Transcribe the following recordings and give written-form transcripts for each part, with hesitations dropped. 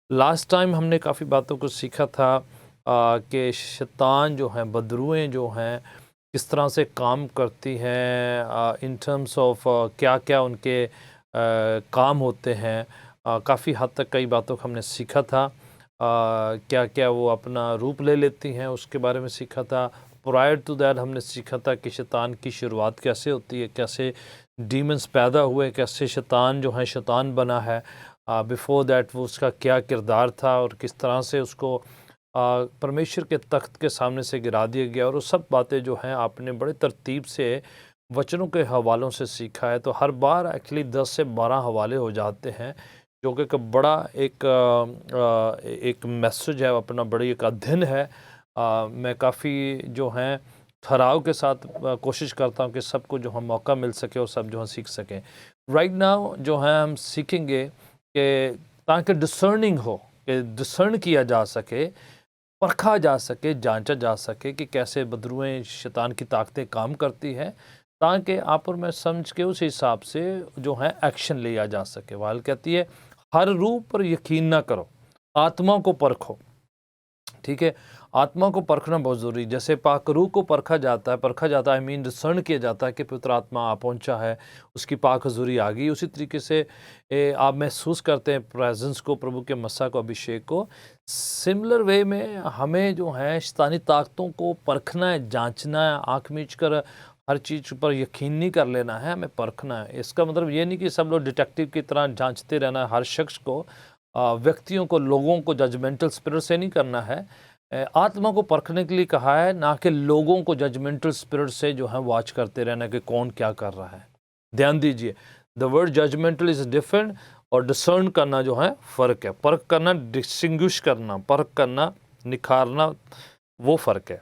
Last time हमने काफ़ी बातों को सीखा था कि शैतान जो हैं, बदरूएँ जो हैं, किस तरह से काम करती हैं इन टर्म्स ऑफ क्या-क्या उनके काम होते हैं। काफ़ी हद तक कई बातों को हमने सीखा था। क्या-क्या वो अपना रूप ले लेती हैं, उसके बारे में सीखा था। प्रायर टू दैट हमने सीखा था कि शैतान की शुरुआत कैसे होती है, कैसे डीमन्स पैदा हुए, कैसे शैतान जो है शैतान बना है। बिफोर दैट वो उसका क्या किरदार था और किस तरह से उसको परमेश्वर के तख्त के सामने से गिरा दिया गया। और वो सब बातें जो हैं आपने बड़े तरतीब से वचनों के हवालों से सीखा है। तो हर बार एक्चुअली 10 से 12 हवाले हो जाते हैं, जो कि एक बड़ा एक मैसेज है, अपना बड़ी एक अध्ययन है। मैं काफ़ी जो हैं ठहराव के साथ कोशिश करता हूँ कि सबको जो है मौका मिल सके और सब जो है सीख सकें। राइट नाउ जो है हम सीखेंगे कि ताकि डिसर्निंग हो, कि डिसर्न किया जा सके, परखा जा सके, जांचा जा सके कि कैसे बदरुएं शैतान की ताकतें काम करती हैं, ताकि आप और मैं समझ के उस हिसाब से जो है एक्शन लिया जा सके। वाल कहती है, हर रूह पर यकीन ना करो, आत्मा को परखो। ठीक है, आत्मा को परखना बहुत ज़रूरी। जैसे पाक रूह को परखा जाता है, मीन डिसर्न किया जाता है कि पवित्र आत्मा आ पहुंचा है, उसकी पाक हजूरी आ गई। उसी तरीके से आप महसूस करते हैं प्रेजेंस को, प्रभु के मस्सा को, अभिषेक को। सिमिलर वे में हमें जो है शैतानी ताकतों को परखना है, जांचना है, आँख मीच कर हर चीज़ पर यकीन नहीं कर लेना है, हमें परखना है। इसका मतलब ये नहीं कि सब लोग डिटेक्टिव की तरह जांचते रहना है हर शख्स को, व्यक्तियों को, लोगों को जजमेंटल स्पिरिट से नहीं करना है। आत्मा को परखने के लिए कहा है, ना कि लोगों को जजमेंटल स्पिरिट से जो है वॉच करते रहना कि कौन क्या कर रहा है। ध्यान दीजिए, the word judgemental is different और डिसर्न करना जो है फ़र्क है। परख करना, डिस्टिंग्विश करना, परख करना, निखारना, वो फ़र्क है।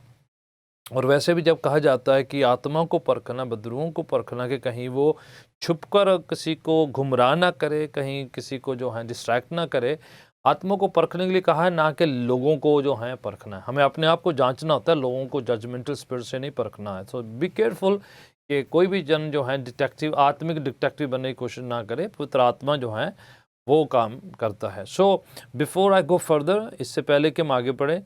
और वैसे भी जब कहा जाता है कि आत्मा को परखना, बदरूओं को परखना, कि कहीं वो छुपकर किसी को गुमराह ना करे, कहीं किसी को जो है डिस्ट्रैक्ट ना करे। आत्मा को परखने के लिए कहा है, ना कि लोगों को जो है परखना है। हमें अपने आप को जांचना होता है, लोगों को जजमेंटल स्पिरिट से नहीं परखना है। सो बी केयरफुल कि कोई भी जन जो है डिटेक्टिव, आत्मिक डिटेक्टिव बनने की कोशिश ना करे। पवित्र आत्मा जो है वो काम करता है। So before I go further, इससे पहले कि हम आगे बढ़ें,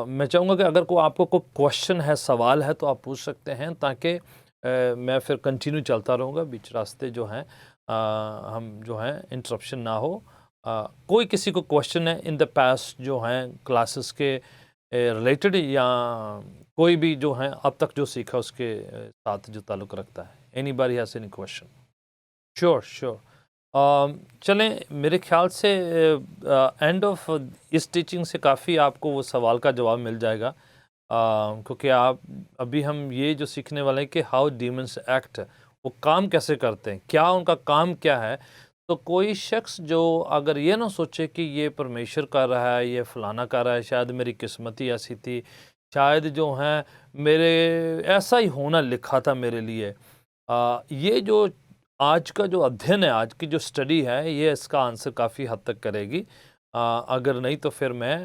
मैं चाहूँगा कि अगर आपको कोई क्वेश्चन है, सवाल है, तो आप पूछ सकते हैं, ताकि मैं फिर कंटिन्यू चलता रहूँगा। बीच रास्ते जो हैं हम जो हैं इंटरप्शन ना हो। कोई किसी को क्वेश्चन है इन द पास्ट जो हैं क्लासेस के रिलेटेड, या कोई भी जो है अब तक जो सीखा उसके साथ जो ताल्लुक़ रखता है? Anybody has any question? Sure, sure. चलें, मेरे ख़्याल से एंड ऑफ इस टीचिंग से काफ़ी आपको वो सवाल का जवाब मिल जाएगा, क्योंकि आप अभी हम ये जो सीखने वाले हैं कि हाउ डीमंस एक्ट, वो काम कैसे करते हैं, क्या उनका काम क्या है। तो कोई शख्स जो अगर ये ना सोचे कि ये परमेश्वर कर रहा है, ये फ़लाना कर रहा है, शायद मेरी किस्मत ही ऐसी थी, शायद जो है मेरे ऐसा ही होना लिखा था मेरे लिए। ये जो आज का जो अध्ययन है, आज की जो स्टडी है, ये इसका आंसर काफ़ी हद तक करेगी। अगर नहीं तो फिर मैं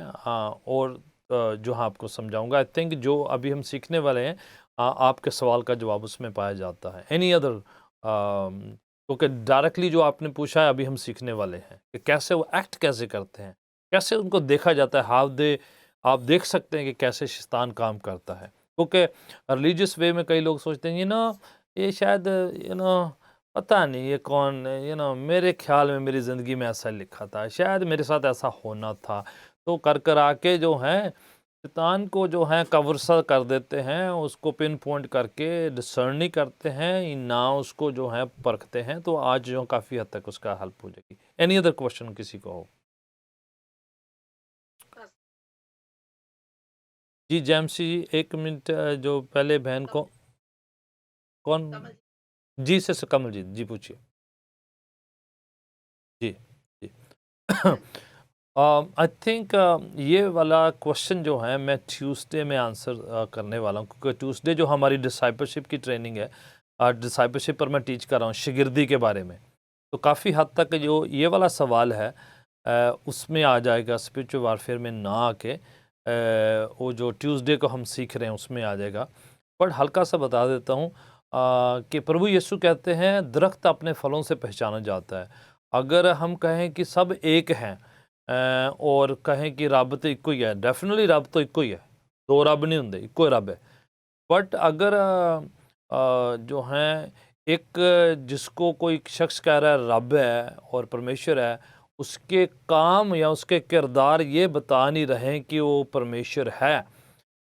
और जो है आपको समझाऊंगा। आई थिंक जो अभी हम सीखने वाले हैं, आपके सवाल का जवाब उसमें पाया जाता है। एनी अदर, क्योंकि डायरेक्टली जो आपने पूछा है अभी हम सीखने वाले हैं कि कैसे वो एक्ट कैसे करते हैं, कैसे उनको देखा जाता है, हाउ दे, आप देख सकते हैं कि कैसे शैतान काम करता है। क्योंकि रिलीजियस वे में कई लोग सोचते हैं ये शायद पता नहीं ये कौन, मेरे ख्याल में मेरी ज़िंदगी में ऐसा लिखा था, शायद मेरे साथ ऐसा होना था। तो कर आके जो है शैतान को जो है कवर सा कर देते हैं, उसको पिन पॉइंट करके डिसर्न नहीं करते हैं, ना उसको जो है परखते हैं। तो आज जो काफ़ी हद तक उसका हेल्प हो जाएगी। एनी अदर क्वेश्चन किसी को हो? जी जैमसी, एक मिनट, जो पहले बहन को कौन, जी से कमल जी, जी पूछिए। जी, जी। आई थिंक ये वाला क्वेश्चन जो है मैं ट्यूसडे में आंसर करने वाला हूँ, क्योंकि ट्यूसडे जो हमारी डिसाइपलशिप की ट्रेनिंग है, डिसाइपलशिप पर मैं टीच कर रहा हूँ शिगिर्दी के बारे में। तो काफ़ी हद तक जो ये वाला सवाल है उसमें आ जाएगा, स्पिरिचुअल वारफेयर में ना आके वो जो ट्यूसडे को हम सीख रहे हैं उसमें आ जाएगा। पर हल्का सा बता देता हूँ कि प्रभु यीशु कहते हैं दरख्त अपने फलों से पहचाना जाता है। अगर हम कहें कि सब एक हैं, और कहें कि रब तो इको ही है, डेफिनेटली रब तो इको ही है, दो रब नहीं होंगे, इको ही रब है। बट अगर जो हैं एक जिसको कोई शख्स कह रहा है रब है और परमेश्वर है, उसके काम या उसके किरदार ये बता नहीं रहे कि वो परमेश्वर है।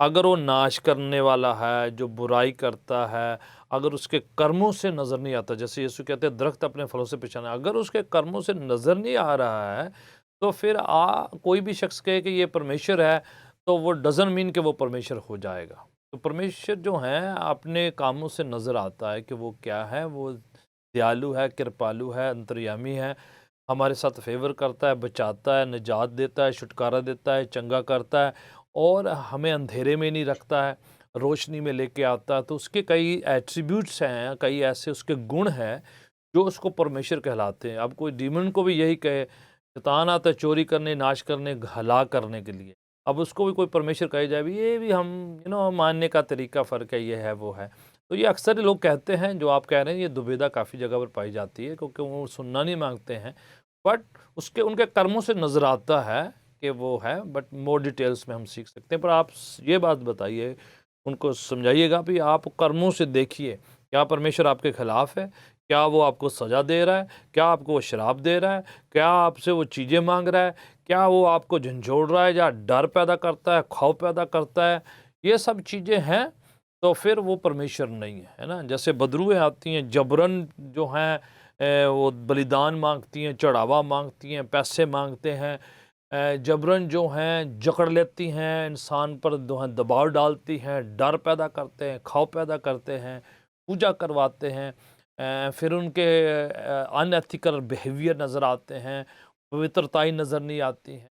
अगर वो नाश करने वाला है, जो बुराई करता है, अगर उसके कर्मों से नज़र नहीं आता, जैसे यीशु कहते हैं दरख्त अपने फलों से पहचाना, अगर उसके कर्मों से नज़र नहीं आ रहा है, तो फिर कोई भी शख्स कहे कि ये परमेश्वर है, तो वो डज़न्ट मीन कि वो परमेश्वर हो जाएगा। तो परमेश्वर जो है अपने कामों से नज़र आता है कि वो क्या है, वो दयालु है, कृपालु है, अंतर्यामी है, हमारे साथ फेवर करता है, बचाता है, निजात देता है, छुटकारा देता है, चंगा करता है और हमें अंधेरे में नहीं रखता है, रोशनी में लेके आता है। तो उसके कई एट्रीब्यूट्स हैं, कई ऐसे उसके गुण हैं जो उसको परमेश्वर कहलाते हैं। अब कोई डीमन को भी यही कहे, शैतान आता है चोरी करने, नाश करने, हलाक करने के लिए, अब उसको भी कोई परमेश्वर कहे जाए भी, ये भी हम मानने का तरीका फ़र्क है, ये है वो है। तो ये अक्सर लोग कहते हैं, जो आप कह रहे हैं, ये दुविधा काफ़ी जगह पर पाई जाती है, क्योंकि वो सुनना नहीं मांगते हैं। बट उसके उनके कर्मों से नज़र आता है कि वो है, बट मोर डिटेल्स में हम सीख सकते हैं। पर आप ये बात बताइए, उनको समझाइएगा भी, आप कर्मों से देखिए, क्या परमेश्वर आपके खिलाफ है? क्या वो आपको सज़ा दे रहा है? क्या आपको वो शराब दे रहा है? क्या आपसे वो चीज़ें मांग रहा है? क्या वो आपको झंझोड़ रहा है, या डर पैदा करता है, खौफ पैदा करता है? ये सब चीज़ें हैं, तो फिर वो परमेश्वर नहीं है ना। जैसे बदरूएँ आती हैं, जबरन जो हैं वो बलिदान मांगती हैं, चढ़ावा मांगती हैं, पैसे मांगते हैं, जबरन जो हैं जकड़ लेती हैं, इंसान पर जो है दबाव डालती हैं, डर पैदा करते हैं, खौफ पैदा करते हैं, पूजा करवाते हैं, फिर उनके अनएथिकल बिहेवियर नज़र आते हैं, पवित्रताई नज़र नहीं आती है,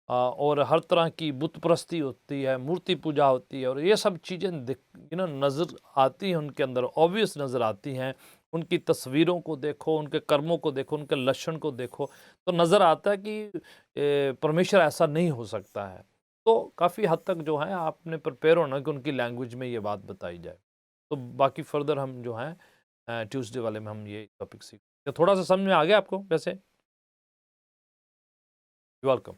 और हर तरह की बुत परस्ती होती है, मूर्ति पूजा होती है, और ये सब चीज़ें नज़र आती हैं उनके अंदर, ऑब्वियस नज़र आती हैं। उनकी तस्वीरों को देखो, उनके कर्मों को देखो, उनके लक्षण को देखो, तो नज़र आता है कि परमेश्वर ऐसा नहीं हो सकता है। तो काफ़ी हद तक जो है आपने प्रिपेयर होना कि उनकी लैंग्वेज में ये बात बताई जाए। तो बाकी फर्दर हम जो हैं ट्यूसडे वाले में हम ये टॉपिक सीख, थोड़ा सा समझ में आ गया आपको वैसे? वेलकम।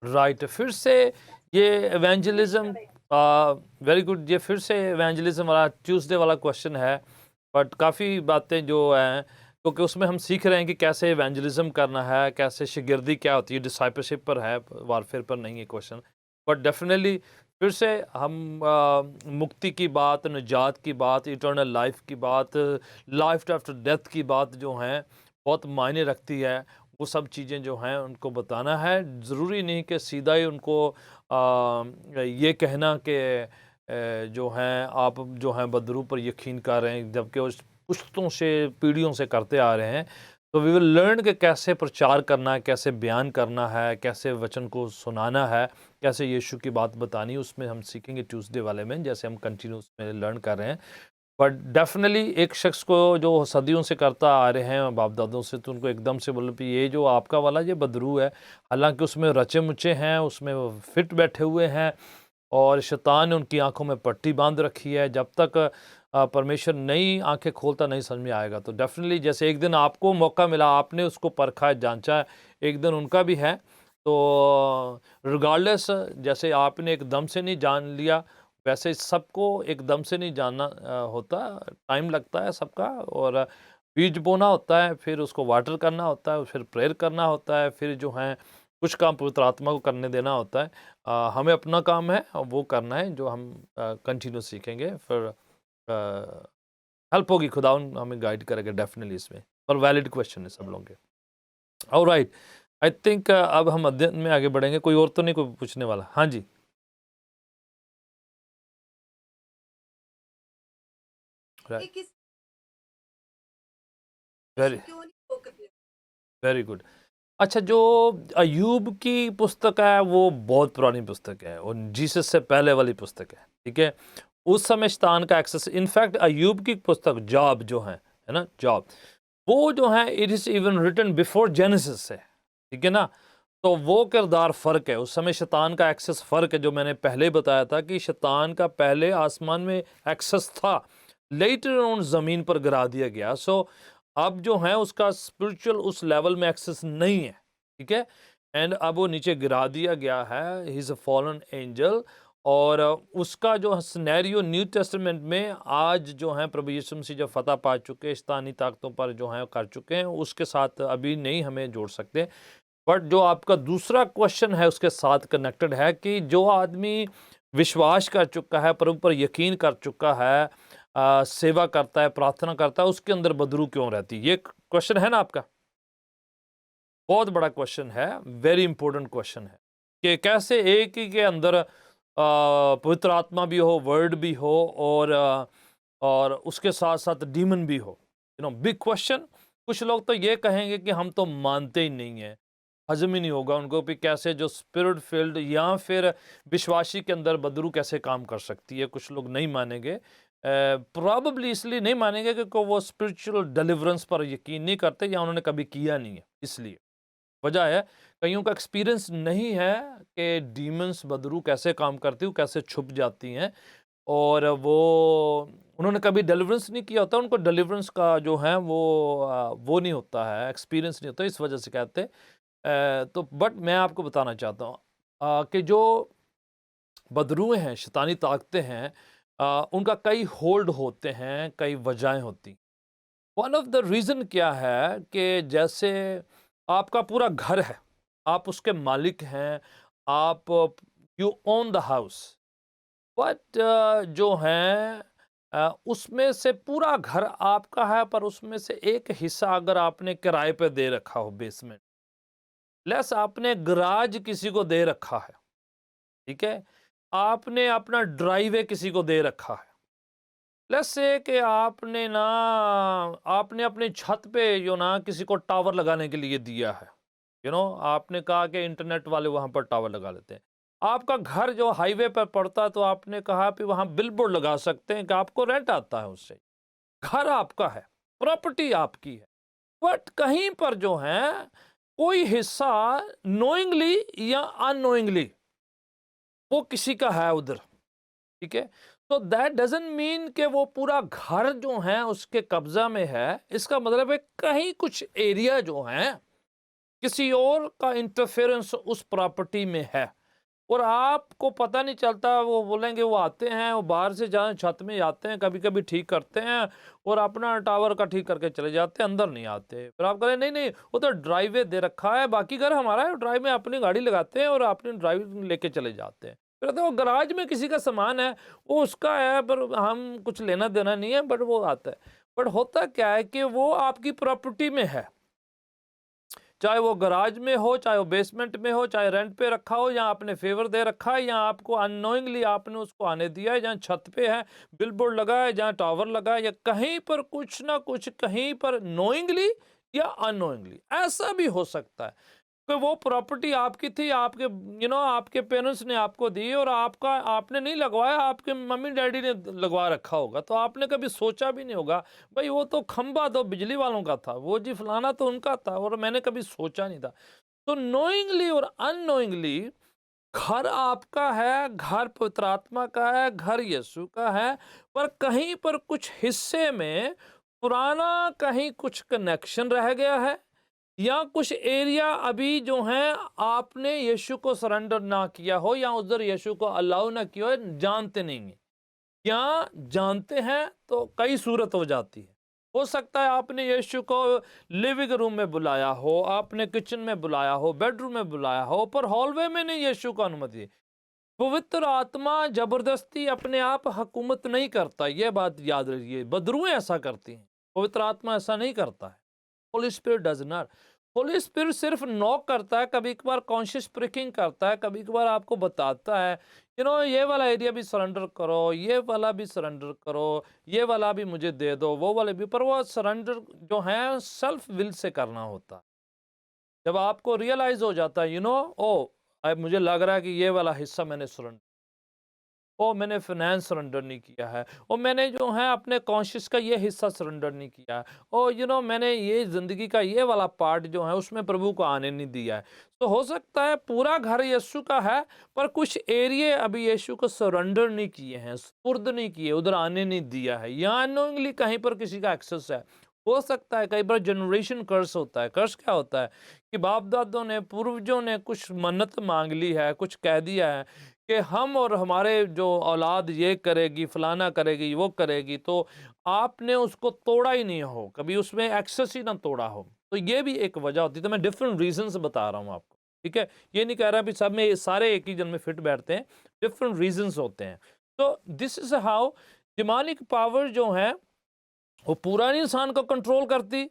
राइट, फिर से ये एवेंजलिज्म, वेरी गुड, ये फिर से एवेंजलिज्म वाला ट्यूसडे वाला क्वेश्चन है, बट काफ़ी बातें जो हैं, क्योंकि उसमें हम सीख रहे हैं कि कैसे एवेंजलिज्म करना है, कैसे शिगिर्दी क्या होती है, डिसाइपलशिप पर है, वारफेयर पर नहीं है क्वेश्चन। बट डेफिनेटली फिर से हम मुक्ति की बात, निजात की बात, इटर्नल लाइफ की बात, लाइफ आफ्टर डेथ की बात जो हैं बहुत मायने रखती है। वो सब चीज़ें जो हैं उनको बताना है, ज़रूरी नहीं कि सीधा ही उनको ये कहना कि जो हैं आप जो हैं बदरू पर यकीन कर रहे हैं, जबकि उस पुश्तों से पीढ़ियों से करते आ रहे हैं। तो वी विल लर्न कि कैसे प्रचार करना है, कैसे बयान करना है, कैसे वचन को सुनाना है, कैसे यीशु की बात बतानी है, उसमें हम सीखेंगे ट्यूसडे वाले में, जैसे हम कंटिन्यू उसमें लर्न कर रहे हैं। बट डेफिनेटली एक शख्स को जो सदियों से करता आ रहे हैं बाप दादों से, तो उनको एकदम से बोलो कि ये जो आपका वाला ये बदरू है, हालांकि उसमें रचे मुचे हैं, उसमें वो फिट बैठे हुए हैं, और शैतान ने उनकी आंखों में पट्टी बांध रखी है। जब तक परमेश्वर नई आंखें खोलता नहीं समझ में आएगा। तो डेफिनेटली जैसे एक दिन आपको मौका मिला, आपने उसको परखा है, जांचा है, एक दिन उनका भी है। तो रिगार्डलेस, जैसे आपने एकदम से नहीं जान लिया, वैसे सबको एकदम से नहीं जानना होता, टाइम लगता है सबका, और बीज बोना होता है, फिर उसको वाटर करना होता है, फिर प्रेयर करना होता है, फिर जो है कुछ काम पवित्र आत्मा को करने देना होता है। हमें अपना काम है वो करना है, जो हम कंटिन्यू सीखेंगे, फिर हेल्प होगी, खुदा हमें गाइड करेगा डेफिनेटली इसमें। पर वैलिड क्वेश्चन है सब लोगों के। ऑलराइट, आई थिंक अब हम अध्ययन में आगे बढ़ेंगे। कोई और तो नहीं कोई पूछने वाला? हाँ जी, राइट, वेरी वेरी गुड। अच्छा, जो अयूब की पुस्तक है वो बहुत पुरानी पुस्तक है, और जीसस से पहले वाली पुस्तक है, ठीक है। उस समय शैतान का एक्सेस, इनफैक्ट अयूब की पुस्तक जॉब जो है ना, जॉब, वो जो है it is even written before Genesis से, ठीक है ना। तो वो किरदार फ़र्क है, उस समय शैतान का एक्सेस फ़र्क है, जो मैंने पहले बताया था कि शैतान का पहले आसमान में एक्सेस था, लेटर ऑन ज़मीन पर गिरा दिया गया। सो अब जो है उसका स्पिरिचुअल उस लेवल में एक्सेस नहीं है, ठीक है, एंड अब वो नीचे गिरा दिया गया है, he is a fallen angel. और उसका जो सिनेरियो न्यू टेस्टामेंट में आज जो है प्रभु यीशु मसीह जो फतह पा चुके हैं, शैतानी ताकतों पर जो है कर चुके हैं, उसके साथ अभी नहीं हमें जोड़ सकते। बट जो आपका दूसरा क्वेश्चन है उसके साथ कनेक्टेड है कि जो आदमी विश्वास कर चुका है, प्रभु पर यकीन कर चुका है, सेवा करता है, प्रार्थना करता है, उसके अंदर बदरू क्यों रहती है? ये क्वेश्चन है ना आपका, बहुत बड़ा क्वेश्चन है, वेरी इंपॉर्टेंट क्वेश्चन है कि कैसे एक ही के अंदर पवित्र आत्मा भी हो, वर्ड भी हो, और उसके साथ साथ डीमन भी हो। Big question. कुछ लोग तो ये कहेंगे कि हम तो मानते ही नहीं है, हजम ही नहीं होगा उनको भी कैसे जो स्पिरिट फील्ड या फिर विश्वासी के अंदर बदरू कैसे काम कर सकती है। कुछ लोग नहीं मानेंगे, प्रॉबली इसलिए नहीं मानेंगे क्योंकि वो स्पिरिचुअल डिलीवरेंस पर यकीन नहीं करते या उन्होंने कभी किया नहीं है। इसलिए वजह है, कईयों का एक्सपीरियंस नहीं है कि डीमंस बदरू कैसे काम करती हूँ, कैसे छुप जाती हैं, और वो उन्होंने कभी डिलीवरेंस नहीं किया होता, उनको डिलीवरेंस का जो है वो नहीं होता है, एक्सपीरियंस नहीं होता, इस वजह से कहते तो बट मैं आपको बताना चाहता हूँ कि जो बदरुएं हैं, शैतानी ताकतें हैं, उनका कई होल्ड होते हैं, कई वजहें होती। वन ऑफ द रीज़न क्या है कि जैसे आपका पूरा घर है, आप उसके मालिक हैं, आप you own the house, but जो है उसमें से पूरा घर आपका है, पर उसमें से एक हिस्सा अगर आपने किराए पे दे रखा हो, बेसमेंट लेस आपने गराज किसी को दे रखा है, ठीक है, आपने अपना ड्राइवे किसी को दे रखा है, लेट्स से कि आपने अपनी छत पे किसी को टावर लगाने के लिए दिया है, आपने कहा कि इंटरनेट वाले वहां पर टावर लगा लेते हैं। आपका घर जो हाईवे पर पड़ता है तो आपने कहा कि वहां बिलबोर्ड लगा सकते हैं कि आपको रेंट आता है उससे। घर आपका है, प्रॉपर्टी आपकी है, बट कहीं पर जो है कोई हिस्सा नोइंगली या अननोइंगली वो किसी का है उधर, ठीक है। तो दैट डजंट मीन कि वो पूरा घर जो है उसके कब्जा में है। इसका मतलब है कहीं कुछ एरिया जो है किसी और का इंटरफेरेंस उस प्रॉपर्टी में है, और आपको पता नहीं चलता। वो बोलेंगे, वो आते हैं, वो बाहर से जहाँ छत में आते हैं, कभी कभी ठीक करते हैं और अपना टावर का ठीक करके चले जाते हैं, अंदर नहीं आते। फिर आप कहें नहीं नहीं वो तो ड्राइवे दे रखा है, बाकी घर हमारा है, ड्राइव में अपनी गाड़ी लगाते हैं और अपनी ड्राइव लेके चले जाते हैं। फिर तो वो गराज में किसी का सामान है, वो उसका है, पर हम कुछ लेना देना नहीं है, बट वो आता है। बट होता क्या है कि वो आपकी प्रॉपर्टी में है, चाहे वो गराज में हो, चाहे वो बेसमेंट में हो, चाहे रेंट पे रखा हो, या आपने फेवर दे रखा है, या आपको अननोइंगली आपने उसको आने दिया है, जहाँ छत पे है, बिलबोर्ड लगा है, जहाँ टावर लगा है, या कहीं पर कुछ ना कुछ, कहीं पर नोइंगली या अननोइंगली ऐसा भी हो सकता है कि वो प्रॉपर्टी आपकी थी, आपके आपके पेरेंट्स ने आपको दी, और आपने नहीं लगवाया, आपके मम्मी डैडी ने लगवा रखा होगा, तो आपने कभी सोचा भी नहीं होगा भाई वो तो खंबा तो बिजली वालों का था, वो जी फलाना तो उनका था, और मैंने कभी सोचा नहीं था। तो नोइंगली और अननोइंगली घर आपका है, घर पवित्र आत्मा का है, घर यीशु का है, पर कहीं पर कुछ हिस्से में पुराना कहीं कुछ कनेक्शन रह गया है, या कुछ एरिया अभी जो है आपने यीशु को सरेंडर ना किया हो, या उधर यीशु को अलाउ ना किया हो, जानते नहीं है, या जानते हैं तो कई सूरत हो जाती है। हो सकता है आपने यीशु को लिविंग रूम में बुलाया हो, आपने किचन में बुलाया हो, बेडरूम में बुलाया हो, पर हॉलवे में नहीं यीशु को अनुमति। पवित्र आत्मा जबरदस्ती अपने आप हुकूमत नहीं करता, यह बात याद रखिए। बदरुएं ऐसा करती हैं, पवित्र आत्मा ऐसा नहीं करता है। Holi spirit does not. Holi spirit सिर्फ नॉक करता है, कभी कभार कॉन्शियस प्रिकिंग करता है, कभी कभार आपको बताता है ये वाला एरिया भी सरेंडर करो, ये वाला भी सरेंडर करो, ये वाला भी मुझे दे दो, वो वाले भी। पर वो सरेंडर जो है सेल्फ विल से करना होता है। जब आपको रियलाइज हो जाता है ओ अब मुझे लग रहा है कि ये वाला हिस्सा मैंने सरेंडर, ओ मैंने फाइनेंस सरेंडर नहीं किया है, ओ मैंने जो है अपने कॉन्शियस का ये हिस्सा सरेंडर नहीं किया है, ओ मैंने ये ज़िंदगी का ये वाला पार्ट जो है उसमें प्रभु को आने नहीं दिया है। तो हो सकता है पूरा घर यीशु का है, पर कुछ एरिया अभी यीशु को सरेंडर नहीं किए हैं, सुपुर्द नहीं किए, उधर आने नहीं दिया है, या अननोइंगली कहीं पर किसी का एक्सेस है। हो सकता है कई बार जनरेशन कर्स होता है। कर्स क्या होता है कि बाप दादों ने, पूर्वजों ने कुछ मन्नत मांग ली है, कुछ कह दिया है कि हम और हमारे जो औलाद ये करेगी, फलाना करेगी, वो करेगी, तो आपने उसको तोड़ा ही नहीं हो, कभी उसमें एक्सेस ही ना तोड़ा हो। तो ये भी एक वजह होती है। तो मैं डिफरेंट रीजंस बता रहा हूँ आपको, ठीक है। ये नहीं कह रहा भी सब में सारे एक ही जन में फिट बैठते हैं, डिफरेंट रीजंस होते हैं। तो this is how demonic power जो है वो पूरा नहीं इंसान को कंट्रोल करती,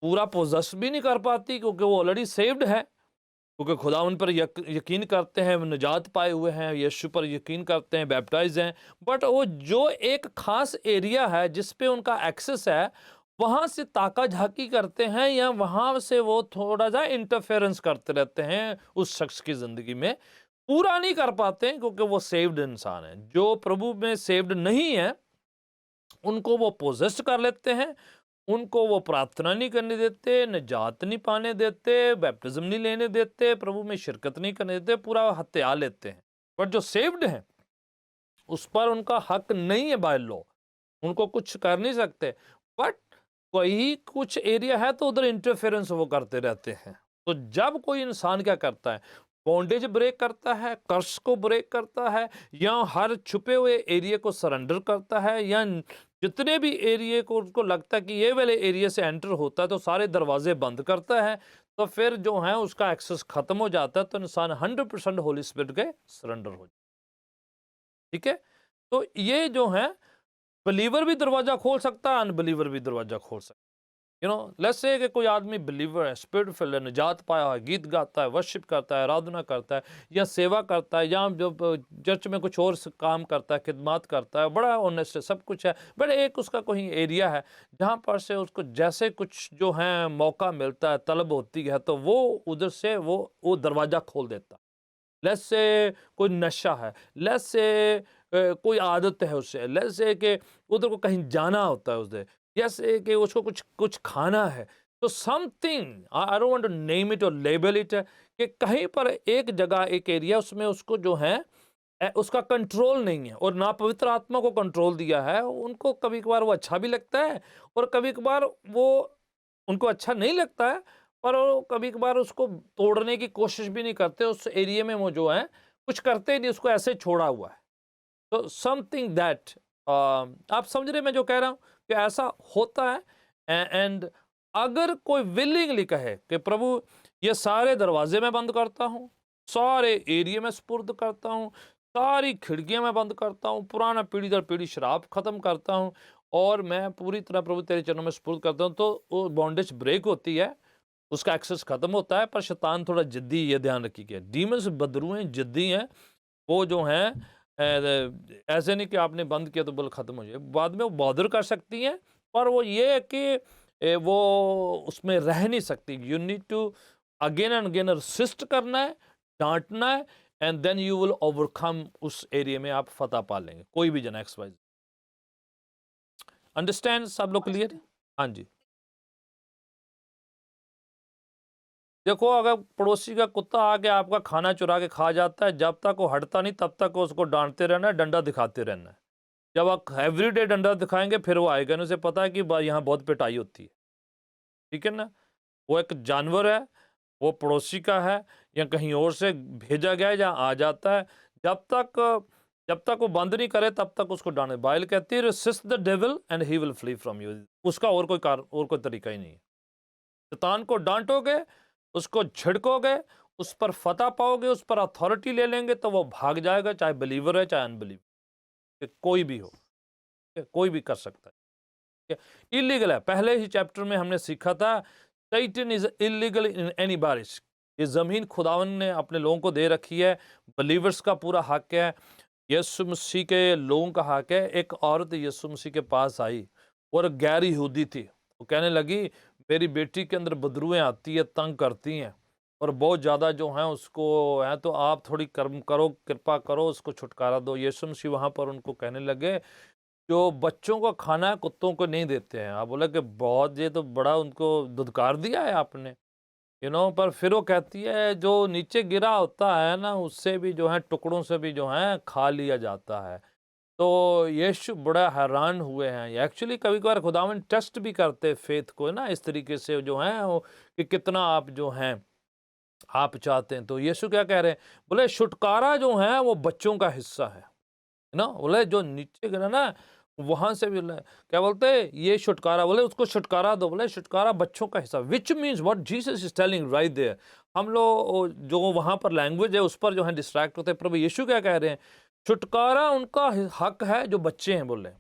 पूरा पोजेस भी नहीं कर पाती, क्योंकि वो ऑलरेडी सेव्ड है, क्योंकि खुदा उन पर यकीन करते हैं, वो निजात पाए हुए हैं, यीशु पर यकीन करते हैं, बैप्टाइज हैं। बट वो जो एक खास एरिया है जिस पे उनका एक्सेस है, वहाँ से ताका झाकी करते हैं, या वहाँ से वो थोड़ा सा इंटरफेरेंस करते रहते हैं उस शख्स की ज़िंदगी में। पूरा नहीं कर पाते हैं, क्योंकि वो सेव्ड इंसान है। जो प्रभु में सेव्ड नहीं है, उनको वो पोजेस्ट कर लेते हैं, उनको वो प्रार्थना नहीं करने देते, निजात नहीं पाने देते, बैप्टिज्म नहीं लेने देते, प्रभु में शिरकत नहीं करने देते, पूरा हत्या लेते हैं। बट जो सेव्ड हैं, उस पर उनका हक नहीं है बाय लॉ, उनको कुछ कर नहीं सकते। बट कोई कुछ एरिया है तो उधर इंटरफेरेंस वो करते रहते हैं। तो जब कोई इंसान क्या करता है, बॉन्डेज ब्रेक करता है, कर्स को ब्रेक करता है, या हर छुपे हुए एरिया को सरेंडर करता है, या जितने भी एरिया को उसको लगता है कि ये वाले एरिया से एंटर होता है तो सारे दरवाजे बंद करता है, तो फिर जो है उसका एक्सेस खत्म हो जाता है, तो इंसान 100% होली स्पिरिट के सरेंडर हो जाता है। ठीक है। तो ये जो है, बिलीवर भी दरवाजा खोल सकता है, अनबिलीवर भी दरवाजा खोल सकता है। लेट्स से कि कोई आदमी बिलीवर है, स्पिरिट फिल्ड है, निजात पाया है, गीत गाता है, वर्शिप करता है, आराधना करता है, या सेवा करता है, या जब चर्च में कुछ और काम करता है, खिदमत करता है, बड़ा ऑनेस्ट है, सब कुछ है। बट एक उसका कोई एरिया है जहाँ पर से उसको जैसे कुछ जो है मौका मिलता है, तलब होती है, तो वो उधर से वो दरवाज़ा खोल देता है। लेट्स से कोई नशा है, लेट्स से कोई आदत है उससे, लेट्स से कि उधर को कहीं जाना होता है उससे, जैसे कि उसको कुछ कुछ खाना है, तो something, I don't want to name it और लेबल इट, कि कहीं पर एक जगह, एक एरिया, उसमें उसको जो है उसका कंट्रोल नहीं है, और ना पवित्र आत्मा को कंट्रोल दिया है। उनको कभी कभार वो अच्छा भी लगता है, और कभी कभार वो उनको अच्छा नहीं लगता है, पर वो कभी कभार उसको तोड़ने की कोशिश भी नहीं करते। उस एरिया में वो जो है कुछ करते ही नहीं, उसको ऐसे छोड़ा हुआ है। तो समथिंग दैट, आप समझ रहे मैं जो कह रहा हूँ, कि ऐसा होता है। एंड अगर कोई विलिंगली कहे कि प्रभु ये सारे दरवाजे मैं बंद करता हूँ, सारे एरिया में सुपुर्द करता हूँ, सारी खिड़कियां मैं बंद करता हूँ, पुराना पीढ़ी दर पीढ़ी शराब खत्म करता हूँ, और मैं पूरी तरह प्रभु तेरे चरणों में सुपुर्द करता हूँ, तो वो बॉन्डेज ब्रेक होती है, उसका एक्सेस खत्म होता है। पर शैतान थोड़ा जिद्दी, ये ध्यान रखिए, डीमंस बदरू हैं, जिद्दी हैं, वो जो हैं ऐसे नहीं कि आपने बंद किया तो बिल खत्म हो जाए, बाद में वो बॉदर कर सकती हैं, पर वो ये है कि वो उसमें रह नहीं सकती। You need to again and again resist करना है, डांटना है, and then you will overcome. उस एरिया में आप फतह पा लेंगे, कोई भी जन एक्स वाई। अंडरस्टैंड सब लोग क्लियर? हाँ जी। देखो, अगर पड़ोसी का कुत्ता आके आपका खाना चुरा के खा जाता है, जब तक वो हटता नहीं तब तक उसको डांटते रहना है, डंडा दिखाते रहना है। जब आप एवरीडे डंडा दिखाएंगे, फिर वो आएगा, उसे पता है कि यहाँ बहुत पिटाई होती है। ठीक है ना। वो एक जानवर है, वो पड़ोसी का है, या कहीं और से भेजा गया है, जहाँ आ जाता है। जब तक वो बंद नहीं करे, तब तक उसको डांटे। बाइबल कहती है, resist the devil and he will flee from you. उसका और कोई तरीका ही नहीं है। शैतान को डांटोगे, उसको झिड़कोगे, उस पर फतह पाओगे, उस पर अथॉरिटी ले लेंगे, तो वो भाग जाएगा, चाहे बिलीवर है चाहे अनबिलीवर, कोई भी हो, कोई भी कर सकता है। इलीगल है, पहले ही चैप्टर में हमने सीखा था, Satan is illegal in any बारिश। ये जमीन खुदावन ने अपने लोगों को दे रखी है, बिलीवर्स का पूरा हक है, यीशु मसीह के लोगों का हक है। एक औरत यीशु मसीह के पास आई, और गैर यहूदी थी, वो कहने लगी, मेरी बेटी के अंदर बदरुएं आती है, तंग करती हैं, और बहुत ज़्यादा जो हैं उसको है, तो आप थोड़ी कर्म करो, कृपा करो, उसको छुटकारा दो। यीशु मसीह वहाँ पर उनको कहने लगे, जो बच्चों को खाना है कुत्तों को नहीं देते हैं। आप बोला कि बहुत, ये तो बड़ा उनको धुतकार दिया है आपने, पर फिर वो कहती है, जो नीचे गिरा होता है ना, उससे भी जो है टुकड़ों से भी जो है खा लिया जाता है। तो यीशु बड़ा हैरान हुए हैं। एक्चुअली कभी कभार खुदावन टेस्ट भी करते फेथ को ना, इस तरीके से जो है वो, कि कितना आप जो हैं आप चाहते हैं। तो यीशु क्या कह रहे हैं, बोले छुटकारा जो है वो बच्चों का हिस्सा है ना। बोले जो नीचे गिरा ना वहां से भी क्या बोलते हैं, ये छुटकारा, बोले उसको छुटकारा दो, बोले छुटकारा बच्चों का हिस्सा, which means what Jesus is telling right there. हम लोग जो वहां पर लैंग्वेज है उस पर जो है डिस्ट्रैक्ट होते हैं। प्रभु यीशु क्या कह रहे हैं, छुटकारा उनका हक है जो बच्चे हैं। बोले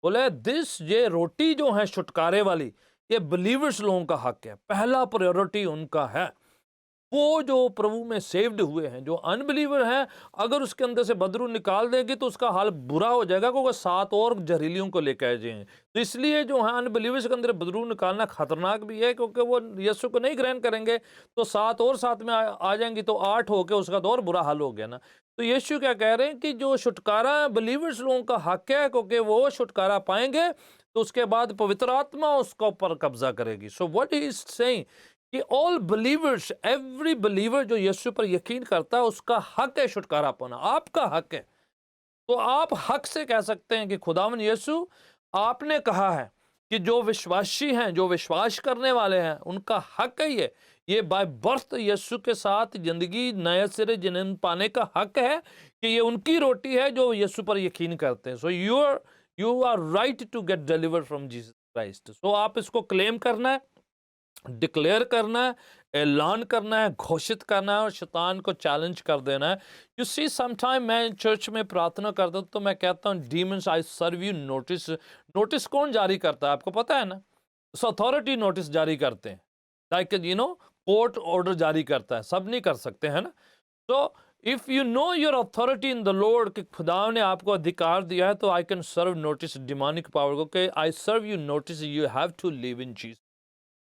बोले दिस, ये रोटी जो है छुटकारे वाली, ये बिलीवर्स लोगों का हक है, पहला प्रायोरिटी उनका है। वो जो प्रभु में सेव्ड हुए हैं, जो अनबिलीवर हैं, अगर उसके अंदर से बदरू निकाल देंगे तो उसका हाल बुरा हो जाएगा, क्योंकि 7 और जहरीलियों को लेकर आ जाएंगे। तो इसलिए जो है अनबिलीवर्स के अंदर बदरू निकालना खतरनाक भी है, क्योंकि वो यीशु को नहीं ग्रहण करेंगे तो 7 और साथ में आ जाएंगी, तो 8 होके उसका तो और बुरा हाल हो गया ना। तो यीशु क्या कह रहे हैं कि जो छुटकारा बिलीवर्स लोगों का हक है, क्योंकि वो छुटकारा पाएंगे तो उसके बाद पवित्र आत्मा उसका ऊपर कब्जा करेगी। So what he is saying कि ऑल बिलीवर्स, एवरी बिलीवर जो यीशु पर यकीन करता है, उसका हक है छुटकारा पाना, आपका हक है। तो आप हक से कह सकते हैं कि खुदावन यीशु, आपने कहा है कि जो विश्वासी हैं, जो विश्वास करने वाले हैं, उनका हक है ये बाय बर्थ यीशु के साथ जिंदगी नए सिरे जन्म पाने का हक है, कि ये उनकी रोटी है जो यीशु पर यकीन करते हैं। So you are right to get delivered from Jesus Christ. So आप इसको क्लेम करना है, डिक्लेयर करना है, ऐलान करना है, घोषित करना है और शैतान को चैलेंज कर देना है। यू सी समटाइम मैं चर्च में प्रार्थना करता हूँ तो मैं कहता हूँ demons I serve you notice. Notice कौन जारी करता है आपको पता है ना, अथॉरिटी नोटिस जारी करते हैं, लाइक कोर्ट ऑर्डर जारी करता है, सब नहीं कर सकते है ना। तो if you know your authority in the Lord, कि खुदा ने आपको अधिकार दिया है, तो I can serve notice demonic power को, कि I serve you notice, you have to live in Jesus.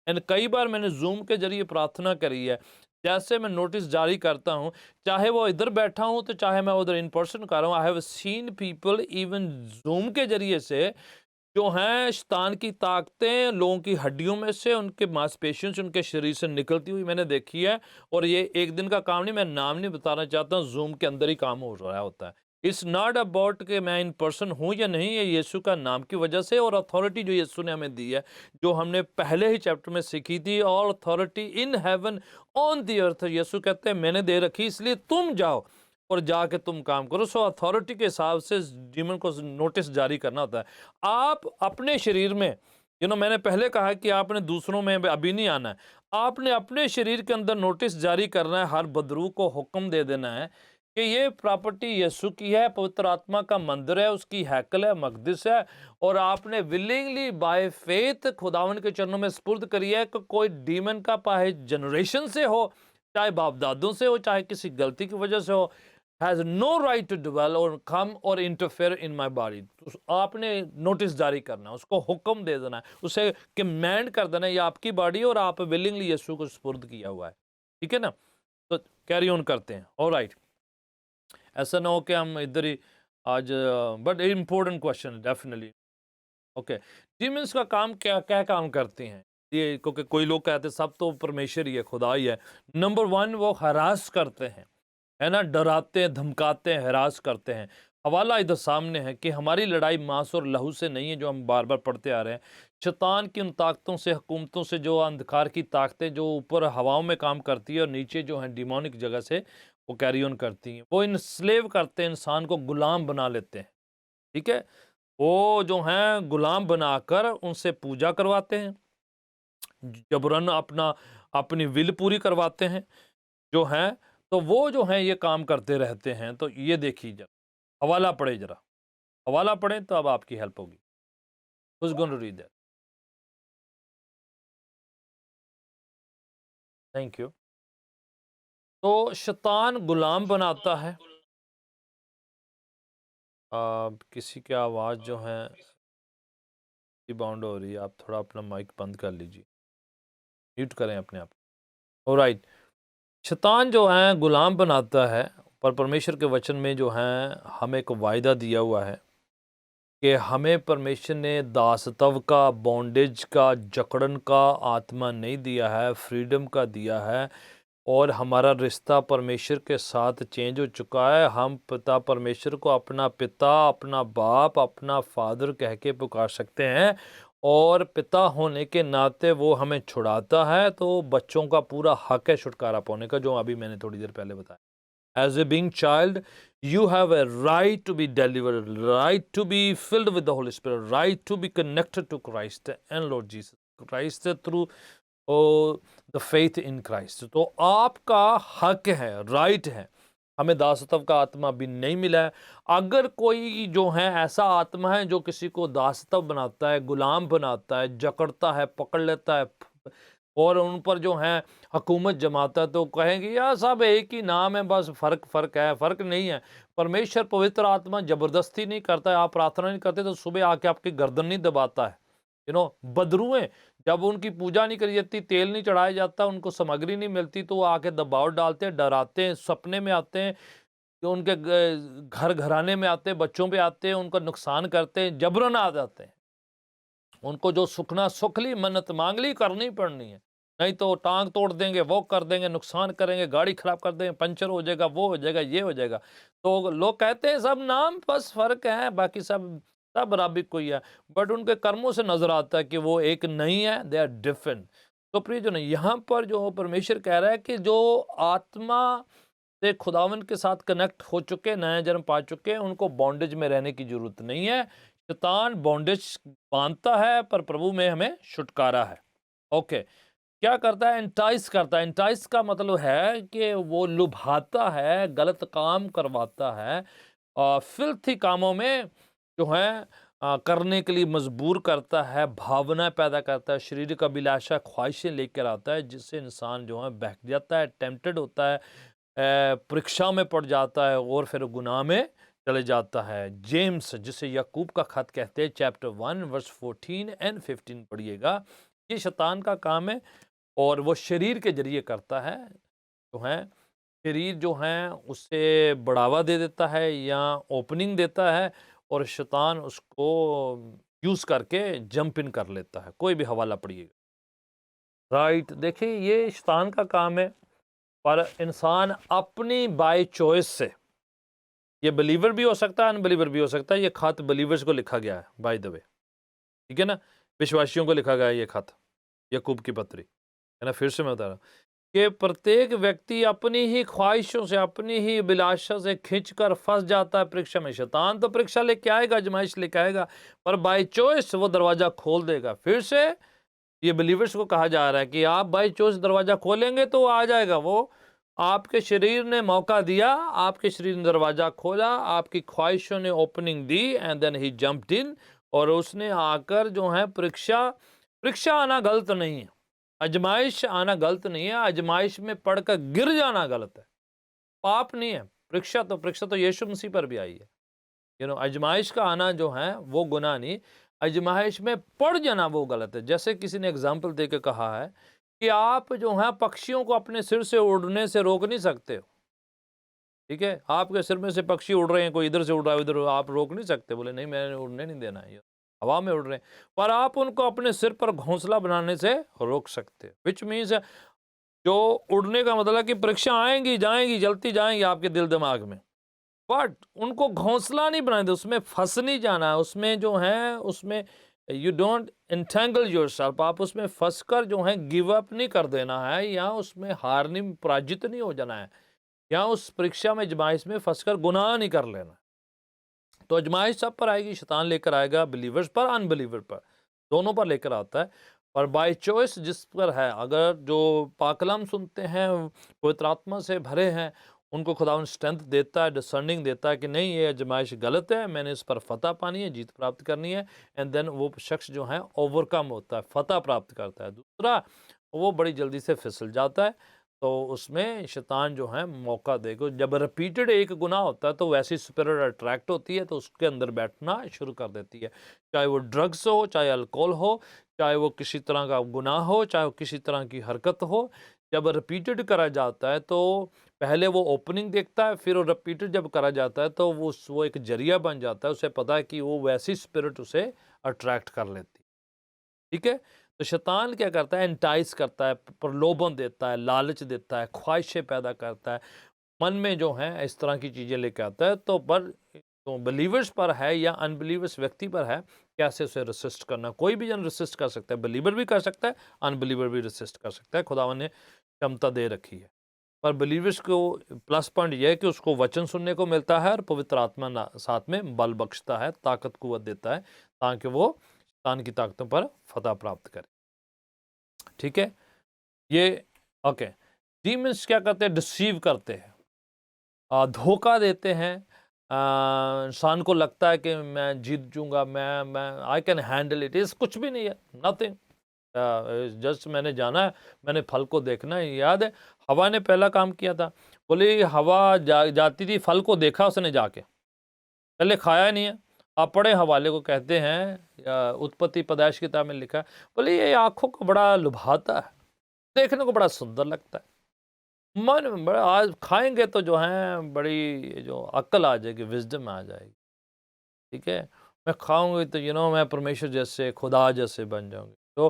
And कई बार मैंने जूम के जरिए प्रार्थना करी है, जैसे मैं नोटिस जारी करता हूँ, चाहे वो इधर बैठा हूँ तो चाहे मैं उधर इन पर्सन कर रहा हूँ, I have seen people even zoom के जरिए से जो हैं शैतान की ताकतें लोगों की हड्डियों में से, उनके मांसपेशियों से, उनके शरीर से निकलती हुई मैंने देखी है। और ये एक दिन का काम नहीं, मैं नाम नहीं बताना चाहता हूँ, जूम के अंदर ही काम हो रहा होता है। इट्स नॉट अबाउट कि मैं इन पर्सन हूँ या नहीं, ये यीशु का नाम की वजह से और अथॉरिटी जो यीशु ने हमें दी है, जो हमने पहले ही चैप्टर में सीखी थी। और authority in heaven on the earth, यीशु कहते हैं मैंने दे रखी, इसलिए तुम जाओ और जाके तुम काम करो। सो अथॉरिटी के हिसाब से डीमन को नोटिस जारी करना होता है। आप अपने शरीर में, मैंने पहले कहा कि आपने दूसरों में अभी नहीं आना है, आपने अपने शरीर के अंदर नोटिस जारी करना है, हर बदरू को हुक्म दे देना है कि ये प्रॉपर्टी यीशु की है, पवित्र आत्मा का मंदिर है, उसकी हैकल है, मकदस है। और आपने विलिंगली बाय फेथ खुदावन के चरणों में स्पुर्द करी है कि कोई डीमन का पाए जनरेशन से हो, चाहे बाप दादों से हो, चाहे किसी गलती की वजह से हो, has no right to dwell or come or interfere in my body। तो आपने नोटिस जारी करना है, उसको हुक्म दे देना है, उसे कमेंड कर देना है, ये आपकी बॉडी और आप विलिंगली यीशु को सुपुर्द किया हुआ है। ठीक है ना। तो कैरी ऑन करते हैं। ऑलराइट, ऐसा ना हो कि हम इधर ही आज, but important question definitely. Okay, demons का काम क्या क्या काम करती हैं ये, क्योंकि कोई लोग कहते हैं सब तो परमेश्वर ही है, खुदा ही है। नंबर 1, वो हरास करते हैं, है ना, डराते हैं, धमकाते हैं, हरास करते हैं। हवाला इधर सामने है कि हमारी लड़ाई मांस और लहू से नहीं है, जो हम बार बार पढ़ते आ रहे हैं। शैतान की उन ताकतों से, हुकूमतों से, जो अंधकार की ताकतें जो ऊपर हवाओं में काम करती है और नीचे जो है डिमोनिक जगह से वो कैरी ऑन करती हैं। वो इंस्लेव करते हैं, इंसान को गुलाम बना लेते हैं। ठीक है, वो जो हैं गुलाम बनाकर उनसे पूजा करवाते हैं, जबरन अपनी विल पूरी करवाते हैं जो हैं। तो वो जो हैं ये काम करते रहते हैं। तो ये देखिए जरा, हवाला पढ़े, जरा हवाला पढ़ें तो अब आपकी हेल्प होगी। Who's going to read that? Thank you. तो शैतान गुलाम बनाता है। किसी की आवाज़ जो है बाउंड हो रही है, आप थोड़ा अपना माइक बंद कर लीजिए, म्यूट करें अपने आप। ऑलराइट, शैतान जो है गुलाम बनाता है, पर परमेश्वर के वचन में जो है हमें एक वायदा दिया हुआ है कि हमें परमेश्वर ने दासत्व का, बॉन्डेज का, जकड़न का आत्मा नहीं दिया है, फ्रीडम का दिया है। और हमारा रिश्ता परमेश्वर के साथ चेंज हो चुका है। हम पिता परमेश्वर को अपना पिता, अपना बाप, अपना फादर कह के पुकार सकते हैं और पिता होने के नाते वो हमें छुड़ाता है। तो बच्चों का पूरा हक है छुटकारा पाने का, जो अभी मैंने थोड़ी देर पहले बताया। As a being child, you have a right to be delivered, right to be filled with the Holy Spirit, right to be connected to Christ and Lord Jesus Christ through the faith in Christ. तो आपका हक है, right है। हमें दासत्व का आत्मा भी नहीं मिला है। अगर कोई जो है ऐसा आत्मा है जो किसी को दासत्व बनाता है, गुलाम बनाता है, जकड़ता है, पकड़ लेता है और उन पर जो है हुकूमत जमाता है, तो कहेंगे यार सब एक ही नाम है, बस फ़र्क है। फ़र्क नहीं है। परमेश्वर पवित्र आत्मा ज़बरदस्ती नहीं करता है। आप प्रार्थना नहीं करते तो सुबह आके आपकी गर्दन नहीं दबाता है। बदरुएं जब उनकी पूजा नहीं करी जाती, तेल नहीं चढ़ाया जाता, उनको सामग्री नहीं मिलती, तो वो आके दबाव डालते हैं, डराते हैं, सपने में आते हैं, जो उनके घर घराने में आते हैं, बच्चों पे आते हैं, उनका नुकसान करते हैं, जबरन आ जाते हैं। उनको जो सुखना सुख ली, मन्नत मांग ली, करनी पड़नी है, नहीं तो टांग तोड़ देंगे, वो कर देंगे, नुकसान करेंगे, गाड़ी खराब कर देंगे, पंचर हो जाएगा, वो हो जाएगा, ये हो जाएगा। तो लोग कहते हैं सब नाम बस फ़र्क है, बाकी सब बराबर कोई है, बट उनके कर्मों से नजर आता है कि वो एक नहीं है, दे आर डिफरेंट। तो प्रियजन, यहाँ पर जो परमेश्वर कह रहा है कि जो आत्मा से खुदावन के साथ कनेक्ट हो चुके, नया जन्म पा चुके हैं, उनको बॉन्डेज में रहने की जरूरत नहीं है। शैतान बॉन्डेज बांधता है, पर प्रभु में हमें छुटकारा है। ओके, क्या करता है? एंटाइस करता है। एंटाइस का मतलब है कि वो लुभाता है, गलत काम करवाता है, फिल्थी कामों में जो है करने के लिए मजबूर करता है, भावना पैदा करता है, शरीर का अभिलाषा, ख्वाहिशें लेकर आता है, जिससे इंसान जो है बहक जाता है, टेम्प्टेड होता है, परीक्षा में पड़ जाता है और फिर गुनाह में चले जाता है। जेम्स, जिसे याकूब का खत कहते हैं, चैप्टर 1 वर्स 14 एंड 15 पढ़िएगा। ये शैतान का काम है और वो शरीर के जरिए करता है। जो है शरीर जो है उससे बढ़ावा दे देता है या ओपनिंग देता है और शैतान उसको यूज़ करके जंप इन कर लेता है। कोई भी हवाला पढ़िएगा। राइट, देखिए ये शैतान का काम है, पर इंसान अपनी बाय चॉइस से, ये बिलीवर भी हो सकता है, अनबिलीवर भी हो सकता है। ये खत बिलीवर्स को लिखा गया है, बाय द वे, ठीक है ना, विश्वासियों को लिखा गया है ये खत, याकूब की पत्री, है ना। फिर से मैं बता रहा हूँ कि प्रत्येक व्यक्ति अपनी ही ख्वाहिशों से, अपनी ही अभिलाषा से खींचकर फंस जाता है परीक्षा में। शैतान तो परीक्षा लेके आएगा, आजमाइश लेके आएगा, पर बाय चॉइस वो दरवाजा खोल देगा। फिर से ये बिलीवर्स को कहा जा रहा है कि आप बाय चॉइस दरवाजा खोलेंगे तो आ जाएगा वो। आपके शरीर ने मौका दिया, आपके शरीर ने दरवाजा खोला, आपकी ख्वाहिशों ने ओपनिंग दी and then he jumped in, और उसने आकर जो है परीक्षा आना गलत नहीं है, आजमाइश आना गलत नहीं है, आजमाइश में पड़कर गिर जाना गलत है, पाप नहीं है। परीक्षा तो यीशु मसीह पर भी आई है। आजमाइश का आना जो है वो गुनाह नहीं, आजमाइश में पड़ जाना वो गलत है। जैसे किसी ने एग्जाम्पल दे के कहा है कि आप जो है पक्षियों को अपने सिर से उड़ने से रोक नहीं सकते हो, ठीक है। आपके सिर में से पक्षी उड़ रहे हैं, कोई इधर से उड़ रहा है, इधर, आप रोक नहीं सकते, बोले नहीं मैंने उड़ने नहीं देना है, हवा में उड़ रहे हैं, पर आप उनको अपने सिर पर घोंसला बनाने से रोक सकते हैं। विच मीन्स जो उड़ने का मतलब है कि परीक्षा आएंगी जाएंगी, जलती जाएंगी आपके दिल दिमाग में, बट उनको घोंसला नहीं बनाए, उसमें फंस नहीं जाना है, उसमें जो है उसमें यू डोंट इंटेंगल योरसेल्फ, आप उसमें फंस कर जो है गिव अप नहीं कर देना है, या उसमें हारने में पराजित नहीं हो जाना है, या उस परीक्षा में अजमाइश में फंसकर गुनाह नहीं कर लेना। तो अजमाइश सब पर आएगी, शैतान लेकर आएगा, बिलीवर्स पर, अनबिलीवर पर, दोनों पर लेकर आता है। पर बाय चॉइस जिस पर है, अगर जो पाकलम सुनते हैं, पवित्र आत्मा से भरे हैं, उनको खुदावंद स्ट्रेंथ देता है, डिसर्निंग देता है कि नहीं ये आजमाइश गलत है, मैंने इस पर फतह पानी है, जीत प्राप्त करनी है, एंड देन वो शख्स जो है ओवरकम होता है, फतह प्राप्त करता है। दूसरा, वो बड़ी जल्दी से फिसल जाता है, तो उसमें शैतान जो है मौका देगा। जब रिपीटेड एक गुनाह होता है तो वैसी स्पिरिट अट्रैक्ट होती है, तो उसके अंदर बैठना शुरू कर देती है, चाहे वो ड्रग्स हो, चाहे अल्कोहल हो, चाहे वो किसी तरह का गुनाह हो, चाहे वो किसी तरह की हरकत हो। जब रिपीटेड करा जाता है तो पहले वो ओपनिंग देखता है, फिर वो रिपीटेड जब करा जाता है तो वो एक जरिया बन जाता है, उसे पता है कि वो वैसी स्पिरिट उसे अट्रैक्ट कर लेती है, ठीक है। तो शैतान क्या करता है, एंटाइस करता है, प्रलोभन देता है, लालच देता है, ख्वाहिशें पैदा करता है, मन में जो है इस तरह की चीज़ें लेके आता है। तो पर तो बिलीवर्स पर है या अनबिलीवर्स व्यक्ति पर है कैसे उसे रेसिस्ट करना। कोई भी जन रेसिस्ट कर सकता है, बिलीवर भी कर सकता है, अनबिलीवर भी रेसिस्ट कर सकता है, खुदावन ने क्षमता दे रखी है। पर बिलीवर्स को प्लस पॉइंट यह है कि उसको वचन सुनने को मिलता है और पवित्र आत्मा साथ में बल बख्शता है, ताकत कुव्वत देता है, ताकि वो शैतान की ताकतों पर फतह प्राप्त करे। ठीक है, ये ओके। डीमंस क्या करते हैं, डिसीव करते हैं, धोखा देते हैं। इंसान को लगता है कि मैं जीत जूंगा, मैं आई कैन हैंडल इट। इस कुछ भी नहीं है, नथिंग। जस्ट मैंने जाना है, मैंने फल को देखना है। याद है हवा ने पहला काम किया था, बोले हवा जाती थी, फल को देखा उसने जाके, पहले खाया नहीं है। आप पढ़े हवाले को, कहते हैं उत्पत्ति पैदाइश किताब में लिखा है, बोले ये आंखों को बड़ा लुभाता है, देखने को बड़ा सुंदर लगता है, मन में बड़ा, आज खाएंगे तो जो है बड़ी जो अक्ल आ जाएगी, विजडम आ जाएगी। ठीक है, मैं खाऊंगी तो मैं परमेश्वर जैसे, खुदा जैसे बन जाऊंगी। तो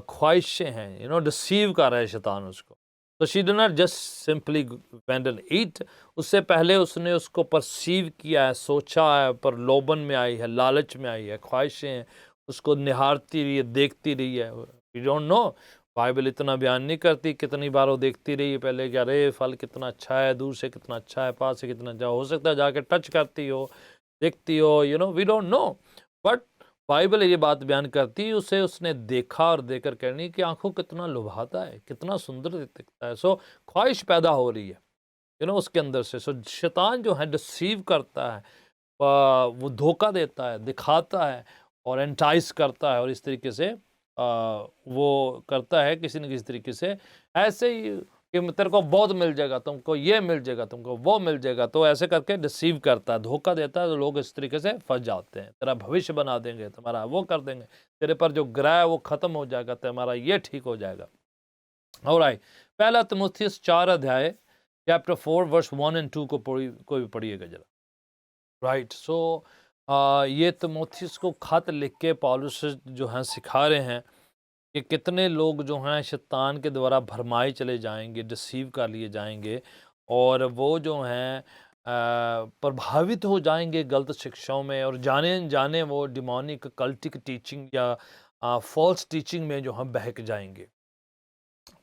ख्वाहिशें हैं, डिसीव कर रहा है शैतान उसको। तो she do not just simply went and eat, उससे पहले उसने उसको परसीव किया है, सोचा है, प्रलोभन में आई है, लालच में आई है, ख्वाहिशें हैं, उसको निहारती रही है, देखती रही है। वी डोंट नो, बाइबल इतना बयान नहीं करती कितनी बार वो देखती रही है पहले कि अरे फल कितना अच्छा है, दूर से कितना अच्छा है, पास से कितना अच्छा, हो सकता है जाके टच करती हो, देखती हो, we don't know. But Bible ये बात बयान करती है, उसे उसने देखा और देखकर कहनी कि आंखों कितना लुभाता है, कितना सुंदर दिखता है। सो ख्वाहिश पैदा हो रही है उसके अंदर से। सो शैतान जो है डिसीव करता है, वो धोखा देता है, दिखाता है और एंटाइस करता है, और इस तरीके से वो करता है किसी न किसी तरीके से, ऐसे ही कि तेरे को बहुत मिल जाएगा, तुमको ये मिल जाएगा, तुमको वो मिल जाएगा। तो ऐसे करके डिसीव करता है, धोखा देता है, तो लोग इस तरीके से फंस जाते हैं। तेरा भविष्य बना देंगे, तुम्हारा वो कर देंगे, तेरे पर जो ग्रह है वो खत्म हो जाएगा, तुम्हारा ये ठीक हो जाएगा। ऑलराइट, पहला तीमुथियुस 4 अध्याय चैप्टर 4 वर्स 1 और 2 को भी पढ़िएगा जरा। राइट, सो ये तीमुथियुस को खत लिख के पौलुस जो है सिखा रहे हैं कि कितने लोग जो हैं शैतान के द्वारा भरमाए चले जाएंगे, डिसीव कर लिए जाएंगे, और वो जो हैं प्रभावित हो जाएंगे गलत शिक्षाओं में, और जाने अनजाने वो डिमोनिक कल्टिक टीचिंग या फॉल्स टीचिंग में जो हम बहक जाएंगे।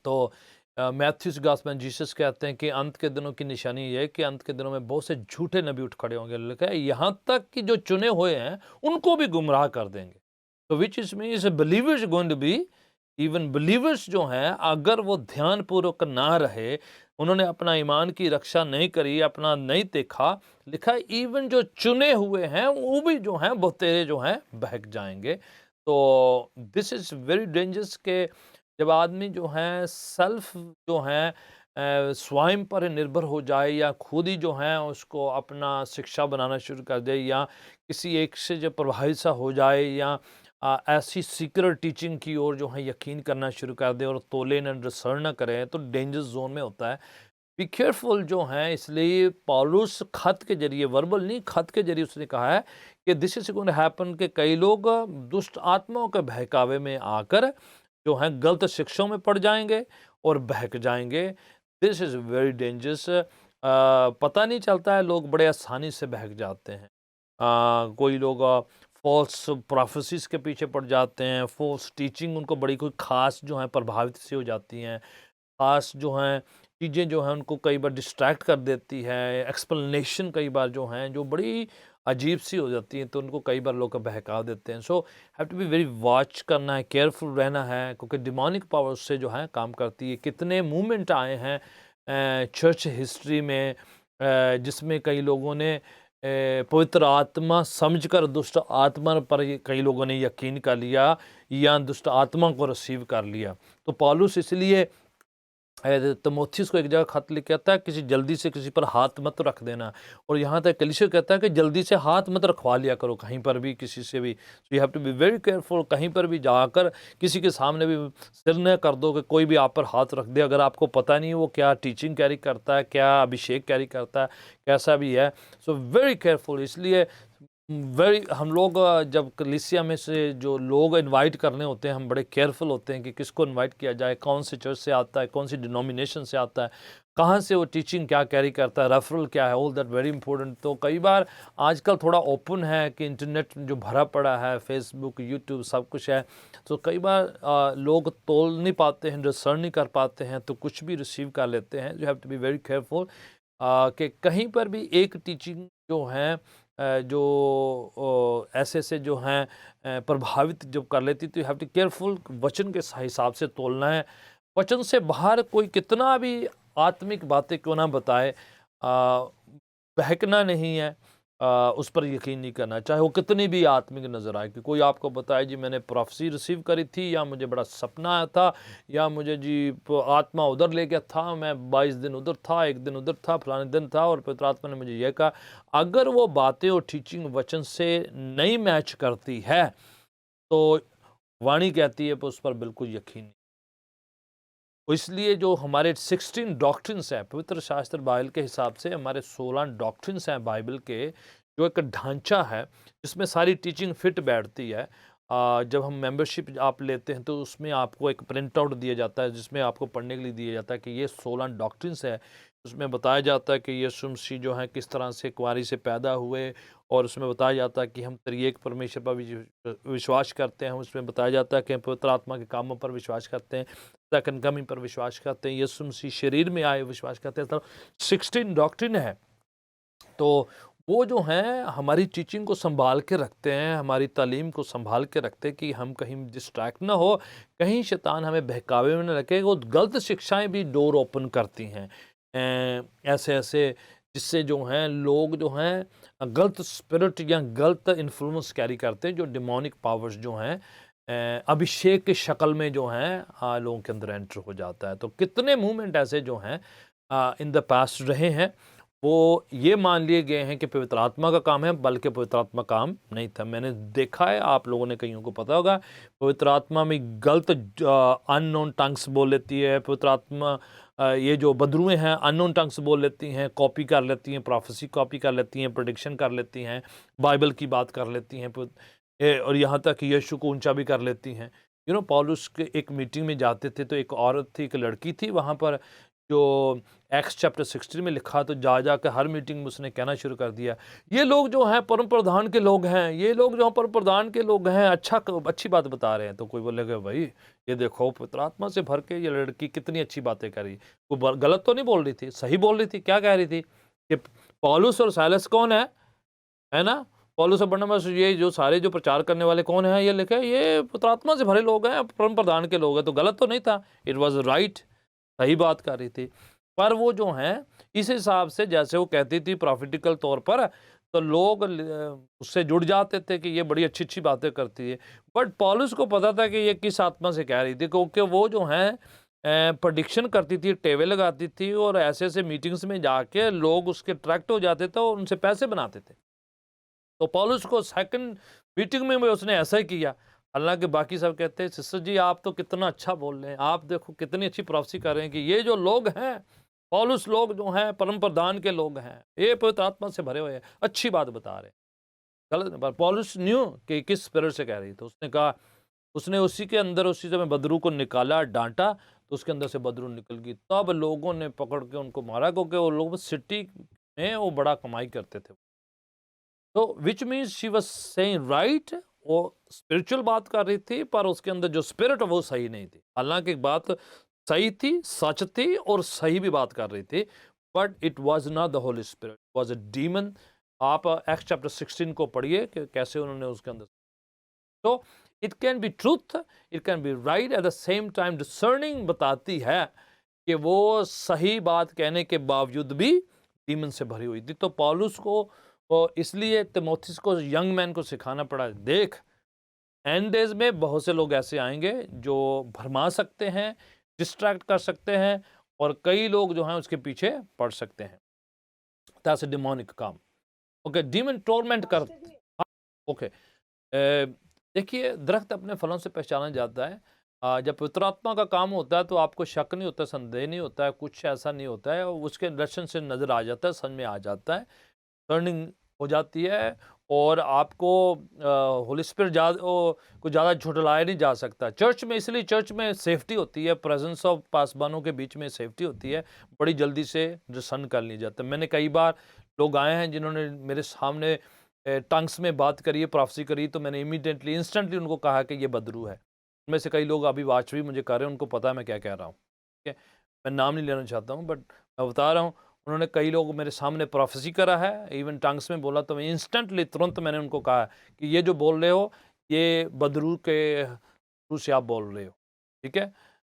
तो मैथ्यूस गॉस्पेल में जीसस कहते हैं कि अंत के दिनों की निशानी ये है कि अंत के दिनों में बहुत से झूठे नबी उठ खड़े होंगे, लिखा है यहाँ तक कि जो चुने हुए हैं उनको भी गुमराह कर देंगे। तो which is means believers going to be, even believers जो हैं अगर वो ध्यानपूर्वक ना रहे, उन्होंने अपना ईमान की रक्षा नहीं करी, अपना नहीं देखा, लिखा है इवन जो चुने हुए हैं वो भी जो हैं बहुत तेरे जो हैं बहक जाएंगे। तो दिस इज वेरी डेंजरस के जब आदमी जो है सेल्फ जो है स्वयं पर निर्भर हो जाए, या खुद ही जो है उसको अपना शिक्षा बनाना शुरू कर दे, या किसी एक से जो प्रभावित सा हो जाए, या ऐसी सीक्रेट टीचिंग की ओर जो है यकीन करना शुरू कर दे और तोले न डिसर्न न करें, तो डेंजर जोन में होता है। बी केयरफुल जो हैं, इसलिए पौलुस खत के जरिए, वर्बल नहीं, खत के जरिए उसने कहा है कि this is going to happen, कि कई लोग दुष्ट आत्माओं के बहकावे में आकर जो हैं गलत शिक्षाओं में पड़ जाएंगे और बहक जाएंगे। This is very dangerous. पता नहीं चलता है, लोग बड़े आसानी से बहक जाते हैं। कोई लोग फॉल्स प्रोफेसीज के पीछे पड़ जाते हैं, फॉल्स टीचिंग उनको बड़ी कोई ख़ास जो है प्रभावित सी हो जाती हैं, ख़ास जो हैं चीज़ें जो हैं उनको कई बार डिस्ट्रैक्ट कर देती है, एक्सप्लेनेशन कई बार जो हैं जो बड़ी अजीब सी हो जाती हैं, तो उनको कई बार लोग बहका देते हैं। So have to be very watch करना है, केयरफुल रहना है, क्योंकि डिमोनिक पावर उससे जो है काम करती है। कितने मूवमेंट आए हैं चर्च हिस्ट्री में जिसमें कई लोगों ने पवित्र आत्मा समझकर दुष्ट आत्मा पर कई लोगों ने यकीन कर लिया, या दुष्ट आत्मा को रिसीव कर लिया। तो पौलुस इसलिए तीमुथियुस को एक जगह खत लिख कहता है किसी जल्दी से किसी पर हाथ मत रख देना, और यहाँ तक कलीसिया कहता है कि जल्दी से हाथ मत रखवा लिया करो कहीं पर भी किसी से भी। So you have to be very careful, कहीं पर भी जाकर किसी के सामने भी सिर न कर दो कि कोई भी आप पर हाथ रख दे, अगर आपको पता नहीं वो क्या टीचिंग कैरी करता है, क्या अभिषेक कैरी करता है, कैसा भी है। So very careful. इसलिए हम लोग जब कलीसिया में से जो लोग इनवाइट करने होते हैं, हम बड़े केयरफुल होते हैं कि किसको इनवाइट किया जाए, कौन से चर्च से आता है, कौन सी डिनोमिनेशन से आता है, कहाँ से वो टीचिंग क्या कैरी करता है, रेफरल क्या है, ऑल दैट वेरी इंपॉर्टेंट। तो कई बार आजकल थोड़ा ओपन है कि इंटरनेट जो भरा पड़ा है, फेसबुक, यूट्यूब सब कुछ है, तो कई बार लोग तोल नहीं पाते हैं, डिसर्न नहीं कर पाते हैं, तो कुछ भी रिसीव कर लेते हैं। You have to be very careful कि कहीं पर भी एक टीचिंग जो है जो ऐसे से जो हैं प्रभावित जब कर लेती, तो यू हैव टू केयरफुल, वचन के हिसाब से तोलना है। वचन से बाहर कोई कितना भी आत्मिक बातें क्यों ना बताए, बहकना नहीं है, उस पर यकीन नहीं करना, चाहे वो कितनी भी आत्मिक नज़र आए। कि कोई आपको बताए जी मैंने प्रोफेसी रिसीव करी थी, या मुझे बड़ा सपना आया था, या मुझे जी आत्मा उधर ले गया था, मैं 22 दिन उधर था, एक दिन उधर था, फलाने दिन था, और पवित्र आत्मा ने मुझे यह कहा। अगर वो बातें और टीचिंग वचन से नहीं मैच करती है, तो वाणी कहती है पर उस पर बिल्कुल यकीन नहीं। तो इसलिए जो हमारे 16 डॉक्ट्रिन्स हैं पवित्र शास्त्र बाइबल के हिसाब से, हमारे 16 डॉक्ट्रिन्स हैं बाइबल के, जो एक ढांचा है जिसमें सारी टीचिंग फिट बैठती है। जब हम मेंबरशिप आप लेते हैं तो उसमें आपको एक प्रिंट आउट दिया जाता है, जिसमें आपको पढ़ने के लिए दिया जाता है कि ये 16 डॉक्ट्रिन्स है। उसमें बताया जाता है कि यीशु मसीह जो है किस तरह से कुंवारी से पैदा हुए, और उसमें बताया जाता है कि हम त्रिएक परमेश्वर पर विश्वास करते हैं। उसमें बताया जाता है कि हम पवित्र आत्मा के कामों पर विश्वास करते हैं, सेकंड कमिंग पर विश्वास करते हैं, यीशु मसीह शरीर में आए विश्वास करते हैं। तो 16 डॉक्ट्रिन है। तो वो जो हैं हमारी टीचिंग को संभाल के रखते हैं, हमारी तालीम को संभाल के रखते हैं कि हम कहीं डिस्ट्रैक्ट ना हो, कहीं शैतान हमें बहकावे में न रखे। वो गलत शिक्षाएं भी डोर ओपन करती हैं ऐसे ऐसे, जिससे जो हैं लोग जो हैं गलत स्पिरिट या गलत इन्फ्लुएंस कैरी करते हैं, जो डिमोनिक पावर्स जो हैं अभिषेक की शक्ल में जो हैं लोगों के अंदर एंटर हो जाता है। तो कितने मूवमेंट ऐसे जो हैं इन द पास्ट रहे हैं, वो ये मान लिए गए हैं कि पवित्र आत्मा का काम है, बल्कि पवित्र आत्मा काम नहीं था। मैंने देखा है, आप लोगों ने कईयों को पता होगा, पवित्र आत्मा में गलत अननोन टंग्स बोल लेती है। पवित्र आत्मा ये जो बदरुएं हैं अननोन टंग्स बोल लेती हैं, कॉपी कर लेती हैं, प्रोफेसी कॉपी कर लेती हैं, प्रेडिक्शन कर लेती हैं, बाइबल की बात कर लेती हैं, और यहाँ तक कि यीशु को ऊंचा भी कर लेती हैं। पौलुस के एक मीटिंग में जाते थे, तो एक औरत थी, एक लड़की थी वहाँ पर, जो एक्स चैप्टर 16 में लिखा, तो जा जाकर हर मीटिंग में उसने कहना शुरू कर दिया, ये लोग जो हैं परम प्रधान के लोग हैं, ये लोग जो परम प्रधान के लोग हैं, अच्छी बात बता रहे हैं। तो कोई बोलेगा भाई ये देखो पवित्र आत्मा से भर के ये लड़की कितनी अच्छी बातें कर रही, वो गलत तो नहीं बोल रही थी, सही बोल रही थी। क्या कह रही थी कि पौलुस और साइलस कौन है ना, पौलुस और बरनबास ये जो सारे जो प्रचार करने वाले कौन है, ये लिखा है ये पवित्र आत्मा से भरे लोग हैं, परम प्रधान के लोग हैं। तो गलत तो नहीं था, इट वॉज राइट, सही बात कर रही थी। पर वो जो हैं इस हिसाब से जैसे वो कहती थी प्रॉफिटिकल तौर पर, तो लोग उससे जुड़ जाते थे कि ये बड़ी अच्छी अच्छी बातें करती है। बट पौलुस को पता था कि ये किस आत्मा से कह रही थी, क्योंकि वो जो हैं प्रेडिक्शन करती थी, टेवे लगाती थी, और ऐसे ऐसे मीटिंग्स में जाके लोग उसके अट्रैक्ट हो जाते थे और उनसे पैसे बनाते थे। तो पौलुस को सेकंड मीटिंग में भी उसने ऐसा ही किया। हालांकि बाकी सब कहते हैं सिस्टर जी आप तो कितना अच्छा बोल रहे हैं, आप देखो कितनी अच्छी प्रोफेसी कर रहे हैं कि ये जो लोग हैं पौलुस लोग जो हैं परम प्रधान के लोग हैं, ये पवित्र आत्मा से भरे हुए हैं, अच्छी बात बता रहे हैं। गलत नहीं, पर पौलुस न्यू कि किस स्पिरिट से कह रही, तो उसने कहा, उसने उसी के अंदर उसी समय बदरू को निकाला, डांटा, तो उसके अंदर से बदरू निकल गई। तब लोगों ने पकड़ के उनको मारा, क्योंकि वो लोग सिटी में वो बड़ा कमाई करते थे। तो which means she was saying right, वो स्पिरिचुअल बात कर रही थी, पर उसके अंदर जो स्पिरिट वो सही नहीं थी। हालांकि बात सही थी, सच थी, और सही भी बात कर रही थी, but it was not the Holi spirit, was a demon. आप एक्स चैप्टर 16 को पढ़िए कि कैसे उन्होंने उसके अंदर। तो it can be truth, it can be right, at the same time discerning बताती है कि वो सही बात कहने के बावजूद भी डीमन से भरी हुई थी। तो पौलुस को इसलिए तिमोथियस को, यंग मैन को सिखाना पड़ा, देख एंड डेज में बहुत से लोग ऐसे आएंगे जो भरमा सकते हैं, डिस्ट्रैक्ट कर सकते हैं, और कई लोग जो हैं उसके पीछे पड़ सकते हैं। दैट्स अ डिमोनिक काम। ओके, डीमन टोर्मेंट कर। ओके, देखिए दरख्त अपने फलों से पहचाना जाता है। जब पवित्र आत्मा का काम होता है तो आपको शक नहीं होता, संदेह नहीं होता है, कुछ ऐसा नहीं होता है, उसके दर्शन से नज़र आ जाता है, समझ में आ जाता है, टर्निंग हो जाती है, और आपको होली स्पिरिट को ज़्यादा झुठलाया नहीं जा सकता चर्च में। इसलिए चर्च में सेफ्टी होती है, प्रेजेंस ऑफ पासबानों के बीच में सेफ्टी होती है, बड़ी जल्दी से डिसन कर ली जाता है। मैंने कई बार लोग आए हैं जिन्होंने मेरे सामने टंग्स में बात करी है, प्रोफेसी करी, तो मैंने इमीडिएटली इंस्टेंटली उनको कहा कि ये बदरू है। उनमें से कई लोग अभी वाच भी मुझे कर रहे हैं, उनको पता है मैं क्या कह रहा हूँ, ठीक है। मैं नाम नहीं लेना चाहता हूँ, बट मैं बता रहा हूँ, उन्होंने कई लोग मेरे सामने प्रोफेसी करा है, इवन टंग्स में बोला, तो मैं इंस्टेंटली तुरंत मैंने उनको कहा कि ये जो बोल रहे हो ये बदरू के थ्रू से आप बोल रहे हो, ठीक है।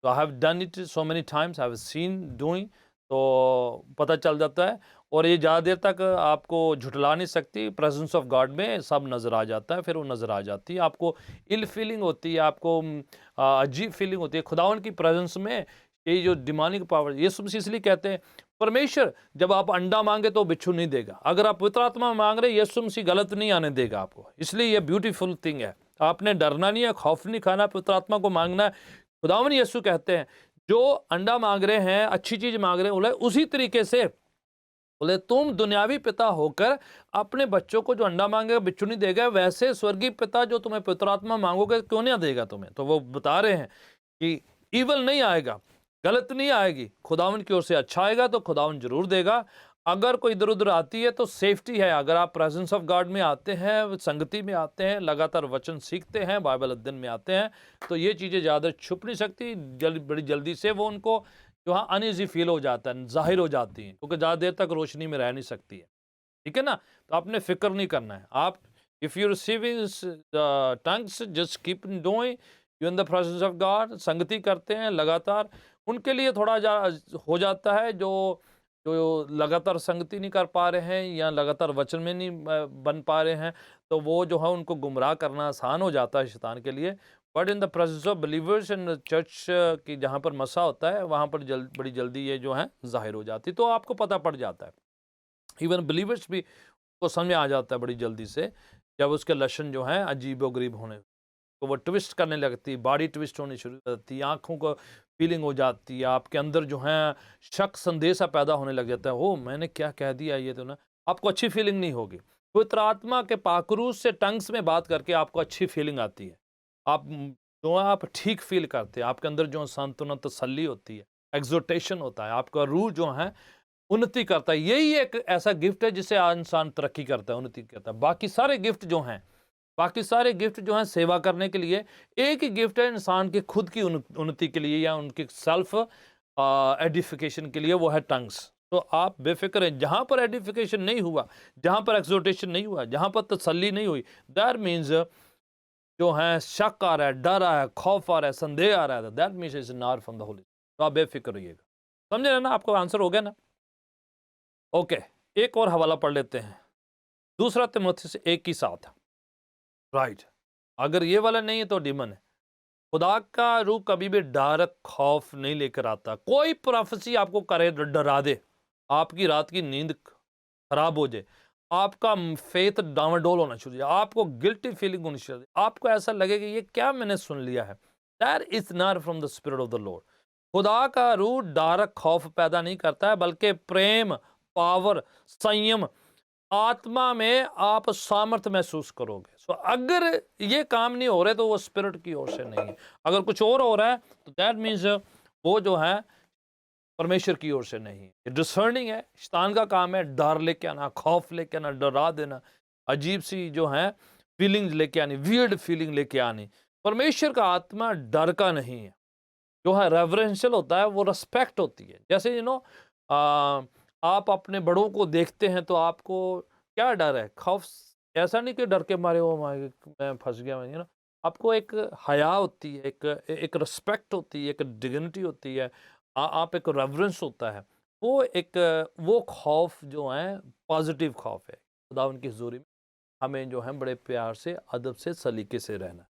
तो I have done it so many times, I have seen doing, तो पता चल जाता है। और ये ज़्यादा देर तक आपको झुठला नहीं सकती, प्रेजेंस ऑफ गॉड में सब नज़र आ जाता है, फिर वो नज़र आ जाती है। आपको इल फीलिंग होती है, आपको अजीब फीलिंग होती है खुदावन की प्रेजेंस में। ये जो डिमोनिक पावर, यीशु मसीह इसलिए कहते हैं, परमेश्वर जब आप अंडा मांगे तो बिच्छू नहीं देगा, अगर आप पवित्र आत्मा मांग रहे यीशु मसीह गलत नहीं आने देगा आपको। इसलिए ये ब्यूटीफुल थिंग है, आपने डरना नहीं है, खौफ नहीं खाना, पवित्र आत्मा को मांगना है। खुदावन यीशु कहते हैं जो अंडा मांग रहे हैं, अच्छी चीज मांग रहे हैं, बोले उसी तरीके से, बोले तुम दुनियावी पिता होकर अपने बच्चों को जो अंडा मांगेगा बिच्छू नहीं देगा, वैसे स्वर्गीय पिता जो तुम्हें पवित्र आत्मा मांगोगे क्यों नहीं देगा तुम्हें। तो वो बता रहे हैं कि ईवल नहीं आएगा, गलत नहीं आएगी, खुदावन की ओर से अच्छा आएगा तो खुदावन जरूर देगा। अगर कोई इधर उधर आती है तो सेफ्टी है, अगर आप प्रेजेंस ऑफ गॉड में आते हैं, संगति में आते हैं, लगातार वचन सीखते हैं, बाइबल अध्ययन में आते हैं, तो ये चीज़ें ज़्यादा छुप नहीं सकती, बड़ी जल्दी से वो उनको जो हाँ अनईजी फील हो जाता है, जाहिर हो जाती हैं, क्योंकि ज़्यादा देर तक रोशनी में रह नहीं सकती है, ठीक है ना। तो आपने फिक्र नहीं करना है, आप if you receiving tongues just keep doing, you in the presence of God, संगति करते हैं लगातार। उनके लिए थोड़ा हो जाता है जो जो लगातार संगति नहीं कर पा रहे हैं या लगातार वचन में नहीं बन पा रहे हैं, तो वो जो है उनको गुमराह करना आसान हो जाता है शैतान के लिए। But in the presence of believers in church की जहाँ पर मसा होता है, वहाँ पर बड़ी जल्दी ये जो है जाहिर हो जाती, तो आपको पता पड़ जाता है। इवन बिलीवर्स भी को समझ में आ जाता है बड़ी जल्दी से, जब उसके लक्षण जो हैं अजीब गरीब होने, तो वो ट्विस्ट करने लगती है, बॉडी ट्विस्ट होनी शुरू हो जाती है, आँखों को फीलिंग हो जाती है, आपके अंदर जो है शक संदेशा पैदा होने लग जाता है, ओ मैंने क्या कह दिया, ये तो ना, आपको अच्छी फीलिंग नहीं होगी। पवित्र आत्मा के पाकरूस से टंग्स में बात करके आपको अच्छी फीलिंग आती है, आप जो है आप ठीक फील करते हैं, आपके अंदर जो सांत्वना तसल्ली होती है, एक्सोटेशन होता है, आपका रूह जो है उन्नति करता है। यही एक ऐसा गिफ्ट है जिससे इंसान तरक्की करता है, उन्नति करता है। बाकी सारे गिफ्ट जो हैं, बाकी सारे गिफ्ट जो हैं सेवा करने के लिए, एक ही गिफ्ट है इंसान के खुद की उन्नति के लिए या उनके सेल्फ एडिफिकेशन के लिए, वो है टंग्स। तो आप बेफिक्र हैं, जहाँ पर एडिफिकेशन नहीं हुआ, जहाँ पर एक्सोटेशन नहीं हुआ, जहाँ पर तसल्ली नहीं हुई, दैट मीन्स जो है शक आ रहा है, डर आ रहा है, खौफ आ रहा है, संदेह आ रहा है, that means is not from the Holi. तो आप बेफिक्र रहिएगा। समझे ना, आपको आंसर हो गया ना। ओके, एक और हवाला पढ़ लेते हैं, दूसरा तिमोथेयुस 1:7। राइट, अगर ये वाला नहीं है तो डिमन है। खुदा का रूह कभी भी डर खौफ नहीं लेकर आता। कोई प्रोफेसी आपको करे डरा दे, आपकी रात की नींद खराब हो जाए, आपका फेथ डामाडोल होना शुरू हो जाए, आपको गिल्टी फीलिंग होनी शुरू हो जाए, आपको ऐसा लगे कि ये क्या मैंने सुन लिया है, that is not from the spirit of the Lord. खुदा का रूह डर खौफ पैदा नहीं करता है, बल्कि प्रेम, पावर, संयम, आत्मा में आप सामर्थ्य महसूस करोगे। सो अगर ये काम नहीं हो रहे तो वो स्पिरिट की ओर से नहीं है। अगर कुछ और हो रहा है तो दैट मीन्स वो जो है परमेश्वर की ओर से नहीं है। डिसर्निंग है, शैतान का काम है डर लेके आना, खौफ लेके आना, डरा देना, अजीब सी जो है फीलिंग्स लेके आनी, वियर्ड फीलिंग लेके आनी। परमेश्वर का आत्मा डर का नहीं है, जो है रेवरेंशियल होता है, वो रिस्पेक्ट होती है। जैसे आप अपने बड़ों को देखते हैं तो आपको क्या डर है, खौफ, ऐसा नहीं कि डर के मारे हो मैं फंस गया, आपको एक हया होती है, एक रिस्पेक्ट होती है, एक डिग्निटी होती है, आप एक रेवरेंस होता है, वो खौफ जो है पॉजिटिव खौफ है। खुदा उनकी हुजूरी में हमें जो है बड़े प्यार से, अदब से, सलीके से रहना।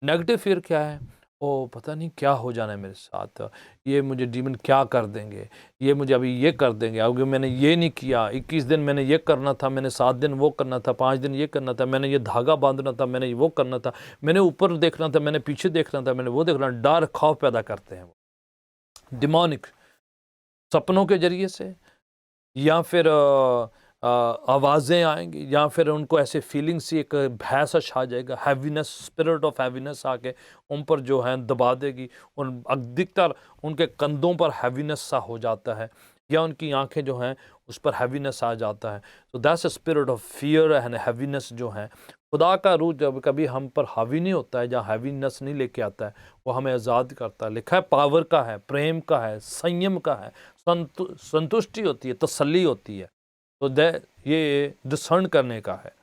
नेगेटिव फियर क्या है, ओ पता नहीं क्या हो जाना है मेरे साथ, ये मुझे डीमन क्या कर देंगे, ये मुझे अभी ये कर देंगे, अभी मैंने ये नहीं किया, 21 दिन मैंने ये करना था, मैंने 7 दिन वो करना था, 5 दिन ये करना था, मैंने ये धागा बांधना था, मैंने वो करना था, मैंने ऊपर देखना था, मैंने पीछे देखना था, मैंने वो देखना। डर खौफ पैदा करते हैं वो डिमोनिक सपनों के जरिए से, या फिर आवाज़ें आएंगी, या फिर उनको ऐसे फीलिंग सी एक भय सा छा जाएगा, हैवीनेस, स्पिरिट ऑफ हैवीनेस आके उन पर जो है दबा देगी। उन अधिकतर उनके कंधों पर हैवीनेस सा हो जाता है, या उनकी आंखें जो हैं उस पर हैवीनेस आ जाता है। तो that's a spirit of fear and heaviness जो है। खुदा का रूह जब कभी हम पर हावी नहीं होता है, जहाँ हैवीनेस नहीं लेके आता है, वो हमें आज़ाद करता है। लिखा है पावर का है, प्रेम का है, संयम का है, संतुष्टि होती है, तसल्ली होती है। तो ये डिसर्न करने का है।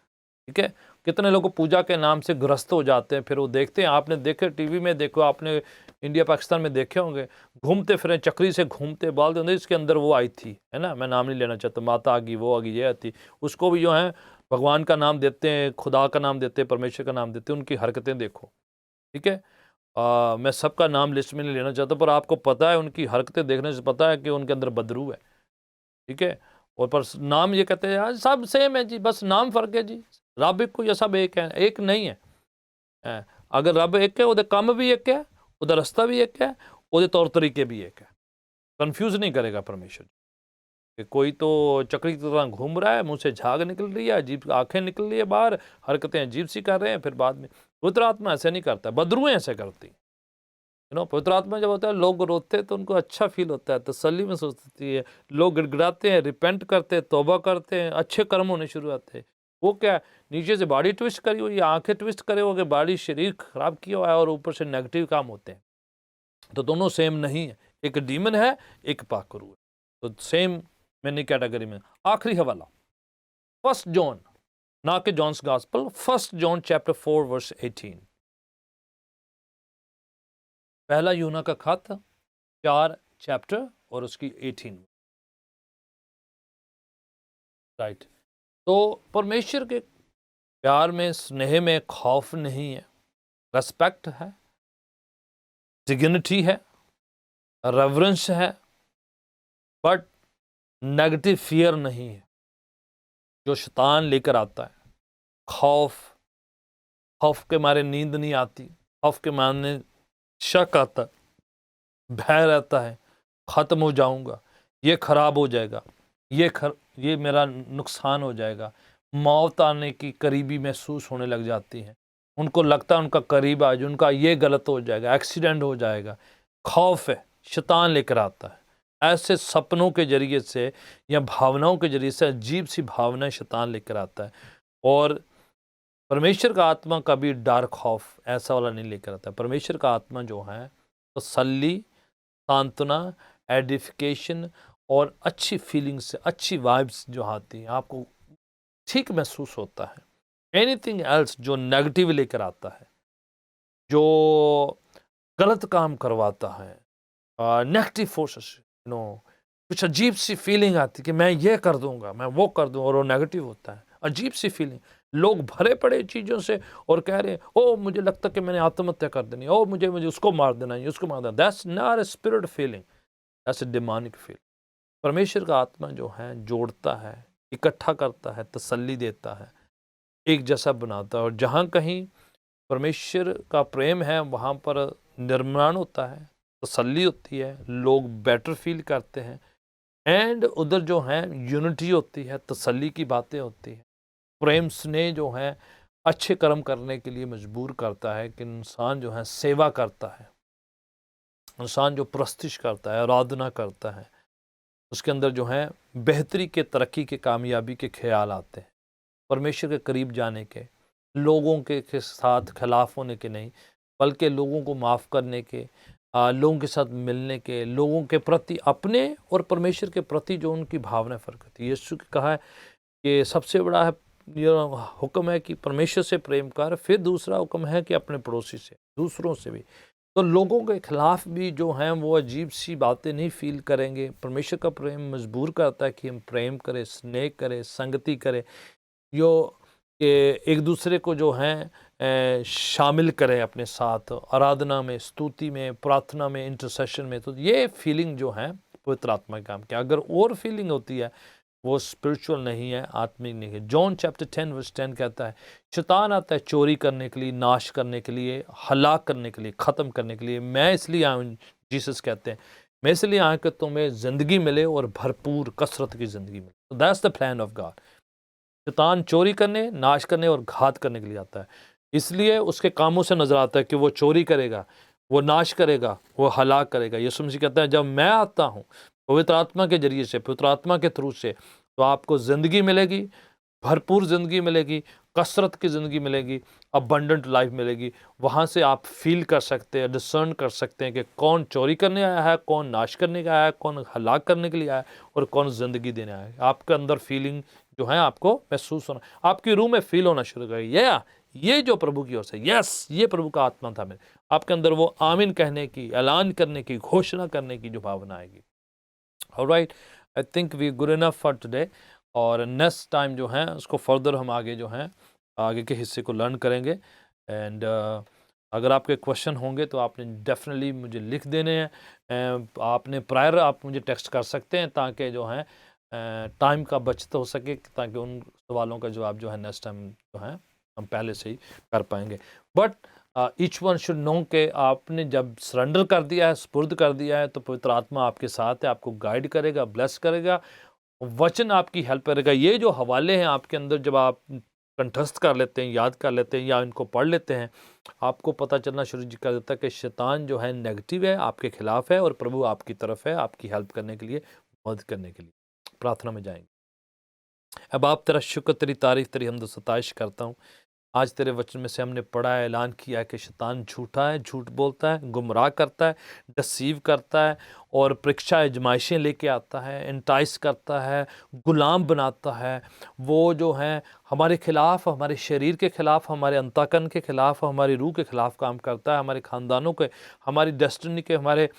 ठीक है, कितने लोग पूजा के नाम से ग्रस्त हो जाते हैं, फिर वो देखते हैं, आपने देखे टीवी में, देखो आपने इंडिया पाकिस्तान में देखे होंगे, घूमते फिरें चक्री से घूमते बाल होंगे, इसके अंदर वो आई थी, है ना, मैं नाम नहीं लेना चाहता, माता आ गई, वो आ गई, ये आती, उसको भी जो है भगवान का नाम देते हैं, खुदा का नाम देते हैं, परमेश्वर का नाम देते हैं। उनकी हरकतें देखो। ठीक है, मैं सबका नाम लिस्ट में नहीं लेना चाहता, पर आपको पता है, उनकी हरकतें देखने से पता है कि उनके अंदर बदरू है। ठीक है, और पर नाम ये कहते हैं यार सब सेम है जी, बस नाम फर्क है जी, रब एक को या सब एक है, एक नहीं है। अगर रब एक है, ਉਹਦੇ ਕੰਮ भी एक है, ਉਹਦਾ रास्ता भी एक है, ਉਹਦੇ तौर तरीके भी एक है। कंफ्यूज नहीं करेगा परमेश्वर कि कोई तो चक्री की तरह घूम रहा है, मुंह से झाग निकल रही है, अजीब आंखें निकल रही है बाहर, हरकतें अजीब सी कर रहे हैं, फिर बाद में पवित्र आत्मा ऐसे नहीं करता, बदरुएं ऐसे करती। पवित्र आत्मा जब होता है, लोग रोते हैं तो उनको अच्छा फील होता है, तसल्ली महसूस होती है, लोग गिड़गिड़ाते हैं, रिपेंट करते हैं, तौबा करते हैं, अच्छे कर्म होने शुरू होते हैं। वो क्या, नीचे से बॉडी ट्विस्ट करी हुई, आंखें ट्विस्ट करे हो, कि बॉडी शरीर खराब किया हुआ है, और ऊपर से नेगेटिव काम होते हैं। तो दोनों सेम नहीं है, एक डीमन है, एक पाकरू है, तो सेम में नहीं कैटेगरी में। आखिरी हवाला 1 जॉन, ना कि John's gospel, 1 John chapter 4 verse 18। पहला यूना का खत 4 चैप्टर और उसकी 18। राइट, तो परमेश्वर के प्यार में, स्नेह में खौफ नहीं है, रेस्पेक्ट है, डिग्निटी है, रेवरेंस है, बट नेगेटिव फियर नहीं है जो शैतान लेकर आता है। खौफ के मारे नींद नहीं आती, खौफ के मारे शक आता है, भय रहता है, ख़त्म हो जाऊंगा, ये खराब हो जाएगा, ये मेरा नुकसान हो जाएगा। मौत आने की करीबी महसूस होने लग जाती है, उनको लगता है उनका करीब आज, उनका ये गलत हो जाएगा, एक्सीडेंट हो जाएगा। खौफ है, शैतान लेकर आता है, ऐसे सपनों के जरिए से या भावनाओं के जरिए से अजीब सी भावनाएं शैतान लेकर आता है। और परमेश्वर का आत्मा कभी डर, खौफ ऐसा वाला नहीं लेकर आता। परमेश्वर का आत्मा जो है तसल्ली, सांत्वना, एडिफिकेशन और अच्छी फीलिंग्स से, अच्छी वाइब्स जो आती हैं, आपको ठीक महसूस होता है। एनीथिंग एल्स जो नेगेटिव लेकर आता है, जो गलत काम करवाता है, नेगेटिव फोर्सेस, कुछ अजीब सी फीलिंग आती है कि मैं ये कर दूंगा, मैं वो कर दूंगा, और वो नेगेटिव होता है, अजीब सी फीलिंग। लोग भरे पड़े चीज़ों से और कह रहे हैं, ओ मुझे लगता कि मैंने आत्महत्या कर देनी, ओ मुझे उसको मार देना है, उसको मार देना। That's not a spirit feeling, that's a demonic feeling. परमेश्वर का आत्मा जो है जोड़ता है, इकट्ठा करता है, तसल्ली देता है, एक जैसा बनाता है। और जहाँ कहीं परमेश्वर का प्रेम है, वहाँ पर निर्माण होता है, तसल्ली होती है, लोग बेटर फील करते हैं, एंड उधर जो है यूनिटी होती है, तसल्ली की बातें होती हैं। प्रेम स्नेह जो है अच्छे कर्म करने के लिए मजबूर करता है कि इंसान जो है सेवा करता है, इंसान जो प्रस्तिश करता है, आराधना करता है, उसके अंदर जो है बेहतरी के, तरक्की के, कामयाबी के ख्याल आते हैं। परमेश्वर के करीब जाने के, लोगों के साथ खिलाफ होने के नहीं, बल्कि लोगों को माफ़ करने के, लोगों के साथ मिलने के, लोगों के प्रति, अपने और परमेश्वर के प्रति जो उनकी भावना फ़र्क होती है। यीशु ने कहा है कि सबसे बड़ा है ये हुक्म है कि परमेश्वर से प्रेम कर, फिर दूसरा हुक्म है कि अपने पड़ोसी से, दूसरों से भी। तो लोगों के खिलाफ भी जो हैं वो अजीब सी बातें नहीं फील करेंगे। परमेश्वर का प्रेम मजबूर करता है कि हम प्रेम करें, स्नेह करें, संगति करें, यो कि एक दूसरे को जो हैं शामिल करें अपने साथ, आराधना में, स्तुति में, प्रार्थना में, इंटरसेशन में। तो ये फीलिंग जो है पवित्र आत्मा के काम की। अगर और फीलिंग होती है वो स्पिरिचुअल नहीं है, आत्मिक नहीं है। जॉन चैप्टर 10 वर्स 10 कहता है, शैतान आता है चोरी करने के लिए, नाश करने के लिए, हलाक करने के लिए, ख़त्म करने के लिए। मैं इसलिए आया हूँ, जीसस कहते हैं, मैं इसलिए आया कि तुम्हें ज़िंदगी मिले और भरपूर कसरत की ज़िंदगी मिले। तो that's the plan of God. शैतान चोरी करने, नाश करने और घात करने के लिए आता है। इसलिए उसके कामों से नज़र आता है कि वो चोरी करेगा, वो नाश करेगा, वो हलाक करेगा। यीशु मसीह कहता है जब मैं आता हूँ पवित्र आत्मा के ज़रिए से, पवित्र आत्मा के थ्रू से, तो आपको ज़िंदगी मिलेगी, भरपूर ज़िंदगी मिलेगी, कसरत की ज़िंदगी मिलेगी, अबंडेंट लाइफ मिलेगी। वहाँ से आप फील कर सकते हैं, डिसर्न कर सकते हैं कि कौन चोरी करने आया है, कौन नाश करने का आया है, कौन हलाक करने के लिए आया है और कौन ज़िंदगी देने आया है। आपके अंदर फीलिंग जो है आपको महसूस होना, आपकी रूह में फील होना शुरू करेगी, ये जो प्रभु की ओर से, यस, ये प्रभु का आत्मा था मेरे। आपके अंदर वो आमीन कहने की, ऐलान करने की, घोषणा करने की जो भावना आएगी। Alright, I think we good enough for today. और नेक्स्ट टाइम जो है उसको फर्दर हम आगे जो है आगे के हिस्से को लर्न करेंगे। एंड अगर आपके क्वेश्चन होंगे तो आपने डेफिनेटली मुझे लिख देने हैं। आपने प्रायर आप मुझे टेक्स्ट कर सकते हैं ताकि जो है टाइम का बचत हो सके, ताकि उन सवालों का जवाब जो है नेक्स्ट टाइम जो है हम पहले से ही कर पाएंगे। But each one should know कि आपने जब सरेंडर कर दिया है, सुपुर्द कर दिया है, तो पवित्र आत्मा आपके साथ है, आपको गाइड करेगा, ब्लेस करेगा, वचन आपकी हेल्प करेगा। ये जो हवाले हैं आपके अंदर, जब आप कंठस्थ कर लेते हैं, याद कर लेते हैं या इनको पढ़ लेते हैं, आपको पता चलना शुरू कर देता है कि शैतान जो है नेगेटिव है, आपके खिलाफ है, और प्रभु आपकी तरफ है, आपकी हेल्प करने के लिए, मदद करने के लिए। प्रार्थना में जाएंगे। अब आप तेरा शुक्र, तेरी तारीफ, तेरी हमद सताइश करता हूँ। आज तेरे वचन में से हमने पढ़ा है, ऐलान किया है कि शैतान झूठा है, झूठ बोलता है, गुमराह करता है, डिसीव करता है और परीक्षा आजमाइशें लेके आता है, एंटाइस करता है, गुलाम बनाता है। वो जो है हमारे खिलाफ, हमारे शरीर के खिलाफ, हमारे अंतःकरण के खिलाफ, हमारी रूह के खिलाफ काम करता है, हमारे ख़ानदानों के, हमारी डेस्टिनी के, हमारे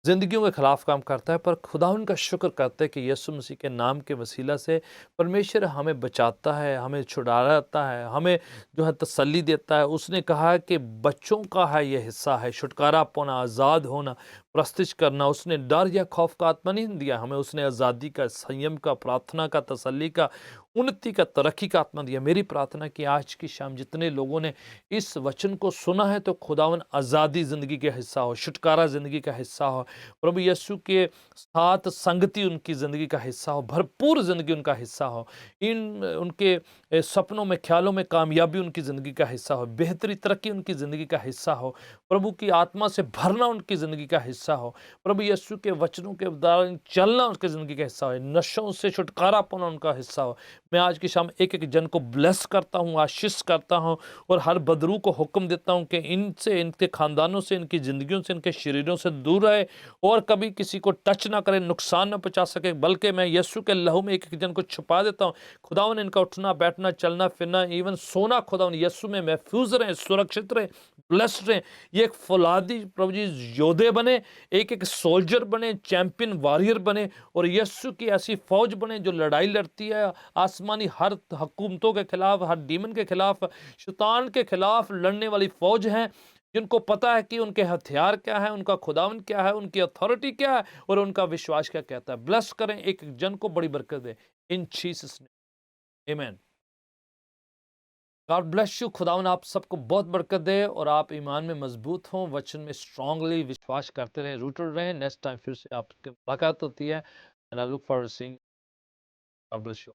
ज़िंदगियों के खिलाफ काम करता है। पर खुदा उनका शुक्र करते हैं कि यीशु मसीह के नाम के वसीला से परमेश्वर हमें बचाता है, हमें छुड़ाता है, हमें जो है तसल्ली देता है। उसने कहा कि बच्चों का है ये हिस्सा है, छुटकारा पाना, आज़ाद होना, प्रस्तिश करना। उसने डर या खौफ का आत्मा नहीं दिया हमें, उसने आज़ादी का, संयम का, प्रार्थना का, तसल्ली का, उन्नति का, तरक्की का आत्मा दिया। मेरी प्रार्थना कि आज की शाम जितने लोगों ने इस वचन को सुना है, तो खुदावन आज़ादी ज़िंदगी का हिस्सा हो, छुटकारा ज़िंदगी का हिस्सा हो, प्रभु यीशु के साथ संगति उनकी ज़िंदगी का हिस्सा हो, भरपूर ज़िंदगी उनका हिस्सा हो, इन उनके सपनों में, ख्यालों में कामयाबी उनकी ज़िंदगी का हिस्सा हो, बेहतरी, तरक्की उनकी ज़िंदगी का हिस्सा हो, प्रभु की आत्मा से भरना उनकी ज़िंदगी का हिस्सा हो, प्रभु यीशु के वचनों के द्वारा चलना उनकी ज़िंदगी का हिस्सा हो, नशों से छुटकारा पाना उनका हिस्सा हो। मैं आज की शाम एक एक जन को ब्लेस करता हूँ, आशीष करता हूँ, और हर बदरू को हुक्म देता हूँ कि इनसे, इनके खानदानों से, इनकी ज़िंदगियों से, इनके शरीरों से दूर रहे और कभी किसी को टच ना करे, नुकसान ना पहुँचा सके। बल्कि मैं यीशु के लहू में एक एक जन को छुपा देता हूँ। खुदावन इनका उठना, बैठना, चलना फिरना, इवन सोना, खुदावन यीशु में महफूज रहें, सुरक्षित रहें, ब्लेस्ड रहें। ये एक फौलादी प्रभु जी योद्धे बने, एक एक सोल्जर बने, चैंपियन वॉरियर बने, और यीशु की ऐसी फौज बने जो लड़ाई लड़ती है आसमानी हर हुकूमतों के खिलाफ, हर डीमन के खिलाफ, शैतान के खिलाफ लड़ने वाली फौज है, जिनको पता है कि उनके हथियार क्या है, उनका खुदावन क्या है, उनकी अथॉरिटी क्या है, और उनका विश्वास क्या कहता है। ब्लेस करें, एक एक जन को बड़ी बरकत दे, इन जीसस नेम, आमीन। God bless you. खुदावन आप सबको बहुत बरकत दे और आप ईमान में मजबूत हों, वचन में स्ट्रांगली विश्वास करते रहें, रूटेड रहें। नेक्स्ट टाइम फिर से आपकी मुलाकात होती है, and I look forward to seeing. God bless you.